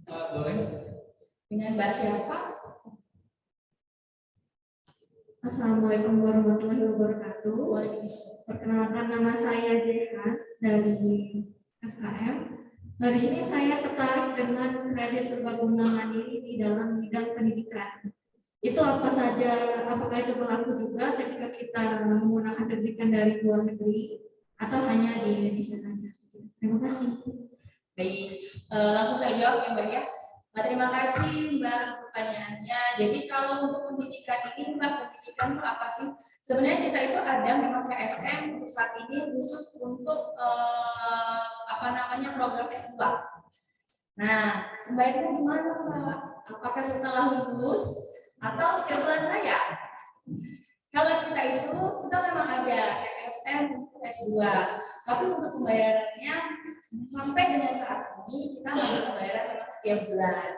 Boleh. Dengan Mbak siapa? Assalamualaikum warahmatullahi wabarakatuh. Waalaikumsalam. Perkenalkan, nama saya Jehan dari FKM. Nah, di sini saya tertarik dengan kredit serbaguna mandiri di dalam bidang pendidikan. Itu apa saja? Apakah itu berlaku juga ketika kita menggunakan pendidikan dari luar negeri atau hanya di Indonesia saja? Terima kasih. Baik, langsung saya jawab ya Mbak ya. Terima kasih Mbak pertanyaannya. Jadi kalau untuk pendidikan ini Mbak, pendidikan itu apa sih? Sebenarnya kita itu ada memang PSM untuk saat ini khusus untuk program S2. Nah, Mbak itu gimana Mbak? Apakah setelah lulus atau setiap bulan bayar? Kalau kita memang ada PSM untuk S2, tapi untuk pembayarannya sampai dengan saat ini kita masih pembayaran memang setiap bulan.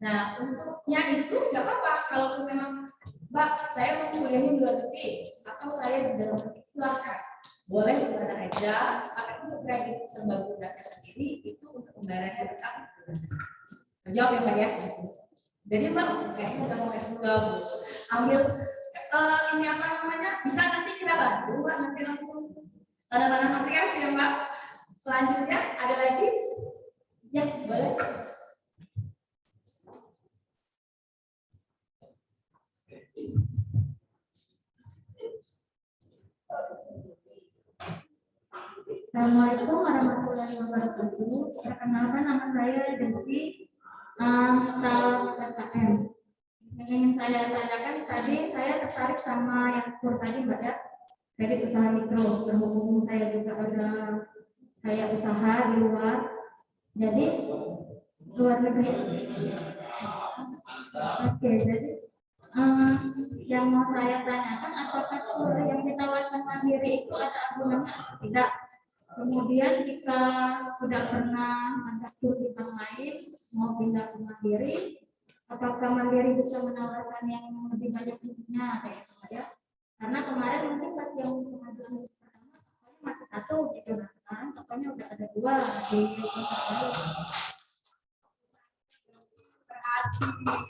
Nah, untuknya itu nggak apa-apa kalau memang Mbak, saya mau kuliah di luar negeri atau saya di dalam negeri, silahkan. Boleh di mana aja, tapi untuk kredit serbaguna sendiri itu untuk pembayarannya tetap jawab ya Mbak ya. Jadi Mbak, kayaknya udah mau S2 ambil ini bisa nanti kita bantu Mbak, nanti langsung tanda tangan aplikasi ya Mbak. Selanjutnya ada lagi? Ya, boleh. Assalamualaikum warahmatullahi wabarakatuh. Perkenalkan, nama saya Desi, staf PKM. Yang ingin saya tanyakan tadi, saya tertarik sama yang tadi Mbak ya, kredit usaha mikro. Berhubung saya juga ada kayak usaha di luar, jadi luar negeri. Oke, jadi yang mau saya tanyakan, apakah kur yang ditawarkan mandiri itu ada agunannya atau tidak? Kemudian jika tidak pernah ada kur di bank lain, mau pindah ke mandiri, apakah mandiri bisa menawarkan yang lebih banyak bentuknya kayak saya? Karena kemarin mungkin pas yang pengajuan pertama masih satu gitu, nah sekarang tokonya udah ada dua di tempat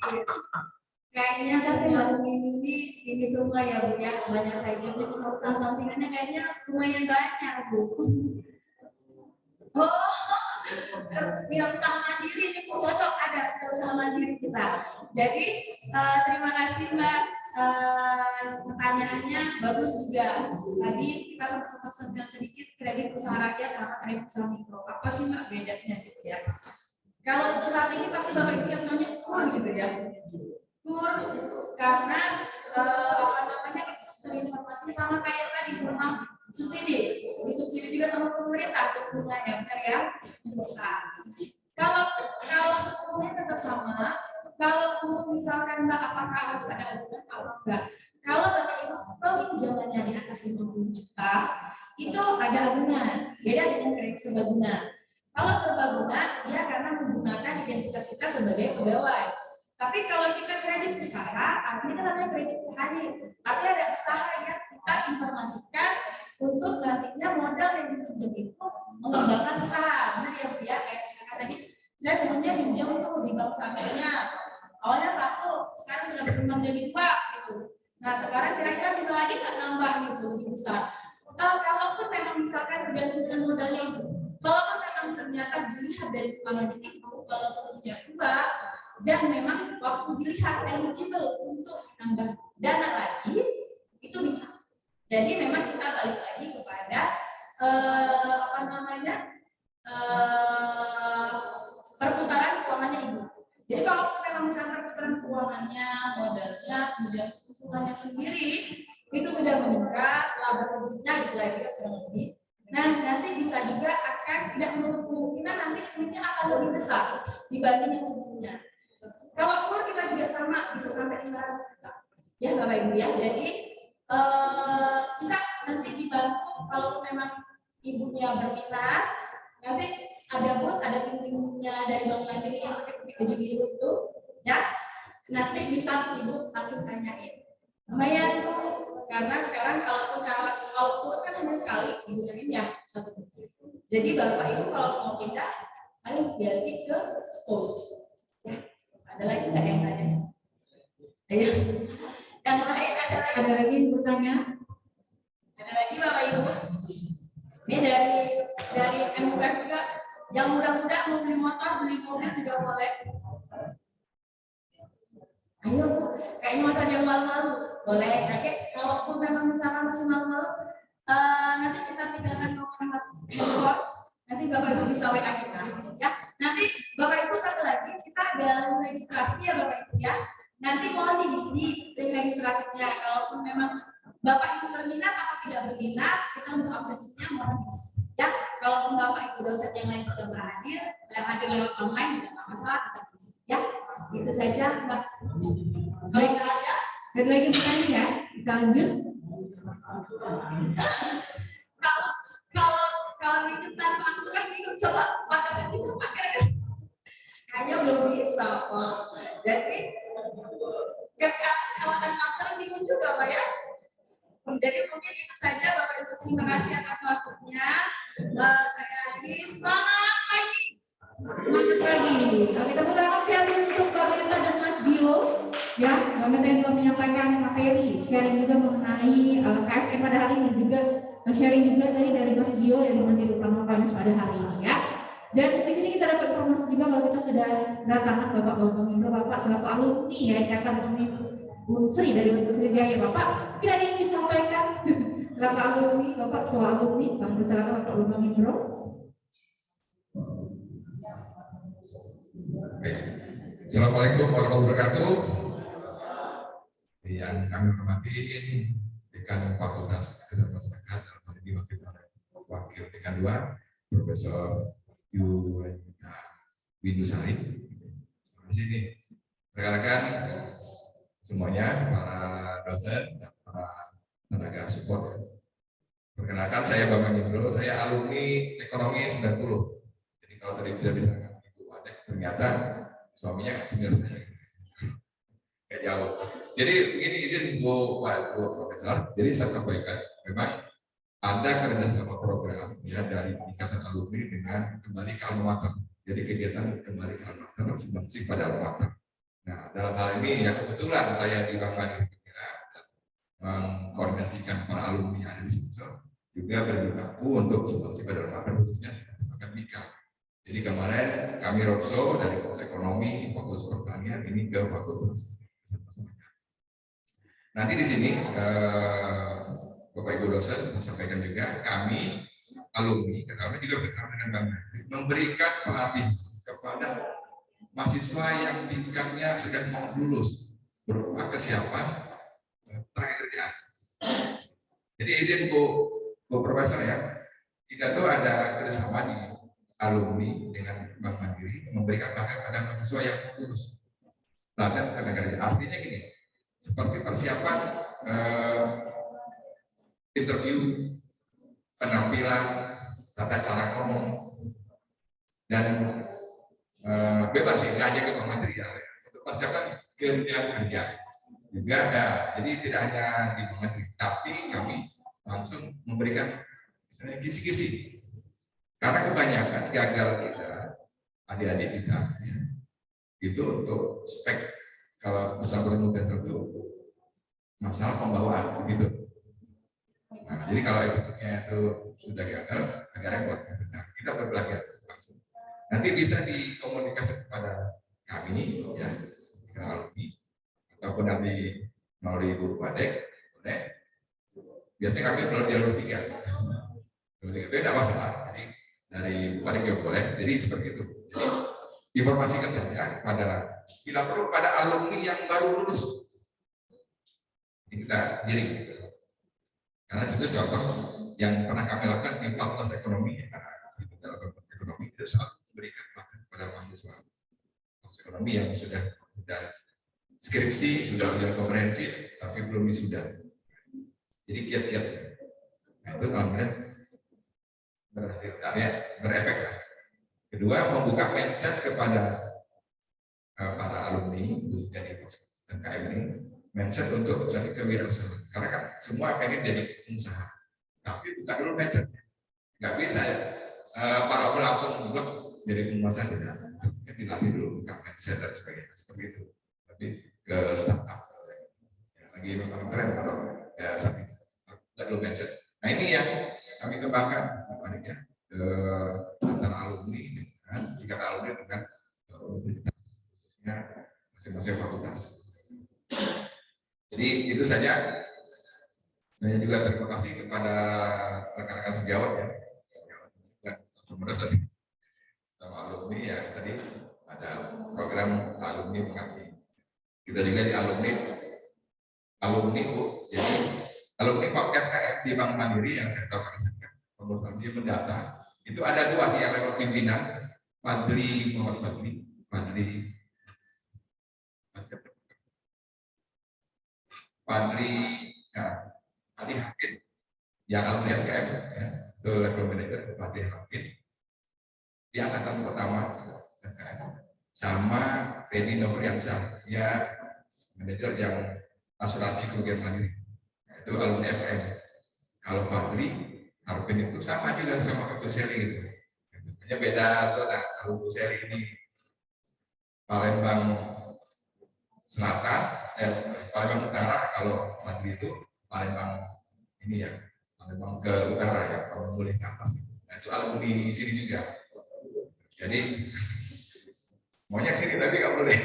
lain. Kayaknya tapi ini semua ya Bu ya, banyak saya juga usaha sampingannya kayaknya lumayan banyak Bu. Oh, bilang usaha mandiri ini kok cocok ada usaha mandiri kita. Jadi terima kasih Mbak, pertanyaannya bagus juga. Tadi kita sempat sebutkan sedikit kredit usaha rakyat sama kredit usaha mikro. Apa sih Mbak bedanya gitu ya? Kalau untuk saat ini pasti Bapak Ibu yang nanya gitu ya. Kur karena informasinya sama kayak tadi rumah subsidi, disubsidi juga sama pemerintah sebetulnya benar ya. Kalau sebetulnya tetap sama. Kalau untuk misalkan Mbak apakah harus ada agunan atau enggak? Kalau Bapak Ibu pinjamannya di atas 50 juta itu ada agunan, beda dengan kredit serbaguna. Kalau serbaguna dia karena menggunakan identitas kita sebagai pegawai. Tapi kalau kita kredit usaha, artinya kan ada kredit usaha nih. Artinya ada usaha yang kita informasikan untuk nantinya modal yang dipinjam itu mengembangkan usaha. Benar ya Bu ya? Kayak misalkan tadi saya sebelumnya pinjam tuh di bank sampingnya. Awalnya 1, sekarang sudah berkembang jadi 2 gitu. Nah sekarang kira-kira bisa lagi nggak nambah gitu lebih besar. Kalaupun memang misalkan tergantung dengan modalnya itu, kalaupun memang ternyata dilihat dari keuangan itu, kalaupun punya 2 dan memang waktu dilihat eligible untuk nambah dana lagi, itu bisa. Jadi memang kita balik lagi kepada perputaran keuangannya ibu. Jadi kalau memang misalnya perputaran keuangannya, modalnya, kemudian keuntungannya sendiri itu sudah meningkat, laba produknya gitu lagi kurang lebih. Nah nanti bisa juga akan tidak menutup kemungkinan nanti limitnya akan lebih besar dibanding yang sebelumnya. Kalau umur kita juga sama, bisa sampai 500 juta. Ya Bapak Ibu ya. Jadi bisa nanti dibantu kalau memang ibunya berminat, nanti ada bot, ada pintingnya dari Bank Mandiri yang pakai baju biru itu, ya. Nanti bisa ibu langsung tanyain. Lumayan Bu, karena sekarang kalau kan hanya sekali, ibu ya 1 biji. Jadi Bapak Ibu kalau mau pindah, paling ganti ke spos. Ya. Ada lagi nggak yang tanya? Ayo. Yang lain ada lagi yang bertanya? Ada lagi Bapak Ibu? Ini dari MUF juga. Yang muda-muda mau beli motor, beli mobil juga boleh. Ayo Bu, kayaknya masa yang malu-malu. Boleh. Tapi kalaupun memang misalkan masih malu-malu, nanti kita tinggalkan nomor handphone. Nanti Bapak Ibu bisa WA kita. Ya. Nanti Bapak Ibu satu lagi, kita ada registrasi ya Bapak Ibu ya. Nanti mohon diisi registrasinya. Kalaupun memang Bapak Ibu berminat atau tidak berminat, kita untuk absensinya mohon diisi. Ya, kalaupun Bapak Ibu dosen yang lain sudah berhadir, yang hadir lewat online juga nggak masalah, kita diisi. Ya, itu saja Mbak. Kalau nggak ada, Ada lagi bertanya ya? Kita lanjut. kalau ikutan masukan ikut coba pakai kayaknya belum bisa Pak. Jadi kalau tanpa aksara bingung juga Pak ya. Jadi mungkin itu saja Bapak Ibu, terima kasih atas waktunya. Saya lagi semangat pagi. Semangat pagi. Kita putar sekali untuk Bapak Meta dan Mas Dio. Ya, Bapak Meta yang telah menyampaikan materi, sharing juga mengenai KSM pada hari ini, juga sharing juga dari Mas Dio yang menjadi utama pada hari ini ya. Dan di sini kita dapat informasi juga kalau kita sudah kedatangan Bapak Bambang Indro, Bapak selaku alumni ya Ikatan Unsri dari Universitas Jaya. Bapak, mungkin ada yang disampaikan selaku alumni, Bapak ketua alumni, kami silakan Bapak Bambang Indro. Assalamualaikum warahmatullahi wabarakatuh. Yang kami hormati Dekan Fakultas Kedokteran Masyarakat dalam hal ini Wakil Dekan 2 Profesor Yunita Windusari. Terima kasih nih rekan-rekan semuanya, para dosen dan para tenaga support. Perkenalkan saya Bambang Indro, saya alumni ekonomi 90. Jadi kalau tadi sudah bilang Ibu Adek, ternyata suaminya senior saya. Kayak jauh. Jadi begini izin Bu Profesor. Jadi saya sampaikan memang ada kerjasama program ya dari Ikatan Alumni dengan kembali ke alma mater. Jadi kegiatan kembali ke alma mater sebelum pada alma mater. Nah dalam hal ini ya kebetulan saya di Bank Mandiri mengkoordinasikan para alumni yang ada di sini juga berlaku untuk sebelum pada alma mater khususnya akademika. Jadi kemarin kami roadshow dari Fakultas Ekonomi, Fakultas Pertanian ini ke Fakultas Masyarakat. Nanti di sini Bapak Ibu dosen saya sampaikan juga kami alumni, kami juga bersama dengan Bank Mandiri memberikan pelatihan kepada mahasiswa yang tingkatnya sudah mau lulus berupa kesiapan tenaga kerjaan. Jadi izin Bu Profesor ya, kita tuh ada kerjasama di alumni dengan Bank Mandiri memberikan pelatihan pada mahasiswa yang lulus. Pelatihan tenaga kerja artinya gini, seperti persiapan interview, penampilan, tata cara ngomong, dan bebas sih, aja ke Bank Mandiri ya, untuk persiapan ke dunia kerja juga ya. Jadi tidak hanya di mengerti, tapi kami langsung memberikan misalnya kisi-kisi. Karena kebanyakan gagal kita, adik-adik kita, ya, itu untuk spek kalau usaha bermuda itu masalah pembawaan begitu. Nah, jadi kalau itu sudah gagal, agak repot. Nah, kita berbelanja langsung. Nanti bisa dikomunikasi kepada kami, ya, ke alumni, ataupun nanti melalui guru padek, boleh. Biasanya kami melalui jalur 3. Itu tidak masalah. Jadi dari padek juga boleh. Jadi seperti itu. Jadi informasikan saja pada, bila perlu pada alumni yang baru lulus. Ini kita giring. Karena itu contoh yang pernah kami lakukan di Fakultas Ekonomi, karena itu dalam ekonomi itu selalu memberikan kepada mahasiswa ekonomi yang sudah skripsi, sudah ujian komprehensif, tapi belum wisuda. Jadi kiat-kiat itu alhamdulillah berhasil, berefek lah. Kedua, membuka mindset kepada para alumni khususnya di MKM ini, mindset untuk jadi kewirausahaan. Karena kan semua pengen jadi pengusaha, tapi buka dulu mindsetnya. Nggak bisa ya, para alumni langsung buat jadi pengusaha, tidak. Dilatih dulu buka mindset dan sebagainya seperti itu. Tapi ke startup ya, lagi memang keren kalau ya saat itu dulu mindset. Nah ini yang kami kembangkan ya, ke antara alumni dengan tingkat alumni dengan universitas, khususnya masing-masing fakultas. Jadi itu saja. Saya juga terima kasih kepada rekan-rekan sejawat ya, sama alumni ya, tadi ada program alumni mengabdi. Kita juga di alumni Bu. Jadi alumni FKM di Bank Mandiri yang saya tahu karena pengurus dia mendata. Itu ada 2 sih yang level pimpinan, Fadli ya, Adi Hafid yang alumni FKM ya, itu level manager Fadli Hafid di angkatan pertama FKM, sama Teddy Nofriansah ya, manajer yang asuransi kerugian mandiri, itu alumni FKM. Kalau Fadli Hafid itu sama juga sama Ketua Seri gitu. Hanya beda zona. Kalau Bu Seri ini Palembang Selatan, Palembang Utara, kalau Fadli itu Palembang ini ya, Palembang ke utara ya, kalau boleh ke atas. Nah itu alumni di sini juga. Jadi maunya sini tapi nggak boleh.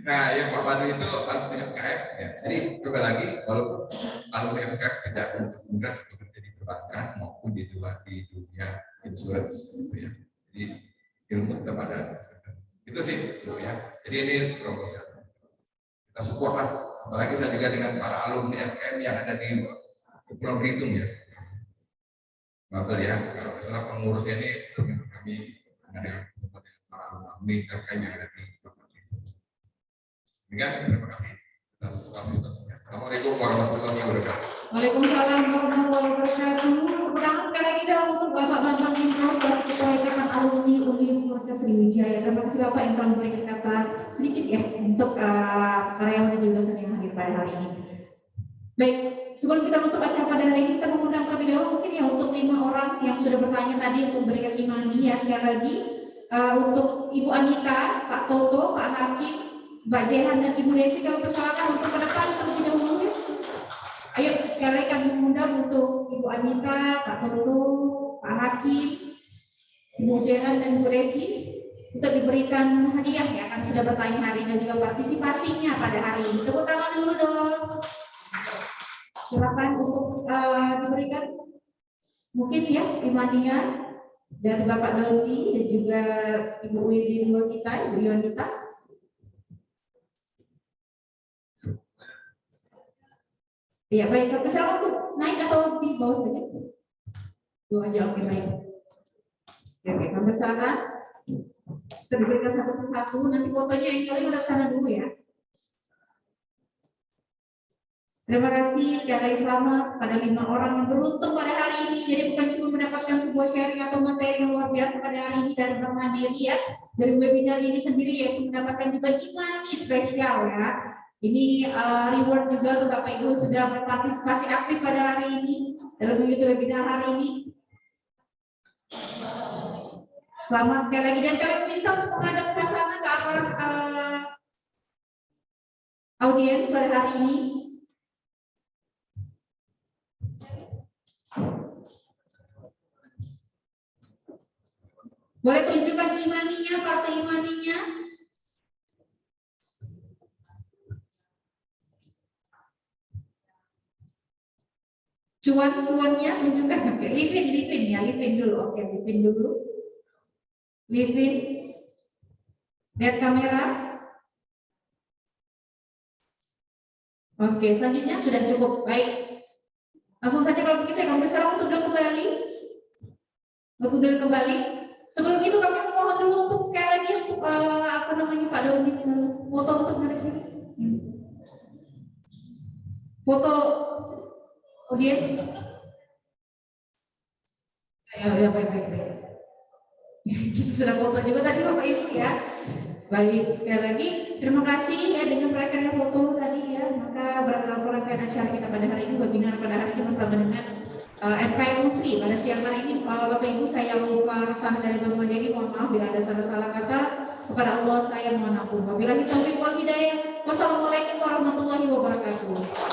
Nah yang Pak Fadli itu alumni FKM ya. Jadi kembali lagi, walaupun alumni FKM tidak mudah bekerja di perbankan maupun di dunia insurance gitu ya. Jadi ilmu tetap ada. Itu sih ya. Jadi ini proposal. Kita support lah. Apalagi saya juga dengan para alumni FKM yang ada di Kepulauan Belitung ya. Babel ya. Kalau misalnya pengurusnya ini kami dengan para alumni FKM yang ada di Kepulauan Belitung. Demikian, terima kasih atas partisipasinya. Assalamualaikum warahmatullahi wabarakatuh. Waalaikumsalam warahmatullahi wabarakatuh. Pertama sekali lagi dong untuk Bapak Bambang Indro selaku Ketua Ikatan Alumni Universitas Sriwijaya. Terima kasih Bapak yang telah memberikan kata sedikit ya untuk karyawan dan juga dosen yang hadir pada hari ini. Baik, sebelum kita menutup acara pada hari ini, kita mengundang terlebih dahulu mungkin ya untuk 5 orang yang sudah bertanya tadi untuk memberikan imani ya, sekali lagi untuk Ibu Anita, Pak Toto, Pak Hakim, Mbak Jehan dan Ibu Desi, kami persilakan untuk ke depan terlebih dahulu. Ayo sekali lagi kami mengundang untuk Ibu Anita, Pak Toto, Pak Hakim, Ibu Jehan dan Ibu Desi untuk diberikan hadiah ya, karena sudah bertanya hari dan juga partisipasinya pada hari ini. Tepuk tangan dulu dong. Silakan untuk diberikan mungkin ya imaninya dari Bapak Dodi dan juga Ibu Widi dua kita, Ibu Yonita. Ya baik, silakan untuk naik atau di bawah saja. Dua aja, oke baik. Oke, kami silakan. Kita diberikan satu persatu, nanti fotonya yang kali ada sana dulu ya. Terima kasih sekali lagi, selamat pada 5 orang yang beruntung pada hari ini imani. Jadi bukan cuma mendapatkan sebuah sharing atau materi yang luar biasa pada hari ini dari Bank Mandiri ya, dari webinar ini sendiri, yaitu mendapatkan juga imani spesial ya. Ini reward juga untuk Bapak Ibu sudah berpartisipasi aktif pada hari ini dalam mengikuti webinar hari ini. Selamat sekali lagi, dan kami minta untuk menghadap ke sana ke arah audiens pada hari ini. Boleh tunjukkan imaninya, partai imaninya. Cuan-cuannya tunjukkan. Oke, livin ya, livin dulu. Oke, livin dulu. Livin. Lihat kamera. Oke, selanjutnya sudah cukup. Baik. Langsung saja kalau begitu ya, kami salam untuk duduk kembali. Untuk duduk kembali. Sebelum itu kami mohon dulu untuk sekali lagi untuk apa namanya Pak Doni, foto untuk sini. Foto audiens. Ya, baik. Kita sudah foto juga tadi Bapak Ibu ya. Baik, sekali lagi terima kasih ya dengan mereka foto tadi ya. Maka dalam rangkaian acara kita pada hari ini, webinar pada hari ini bersama dengan FKM Mufri pada siang hari ini. Bapak Ibu, saya lupa sana dari Bank Mandiri, mohon maaf bila ada salah-salah kata. Kepada Allah saya mohon ampun. Wabillahi taufiq wal hidayah. Wassalamualaikum warahmatullahi wabarakatuh.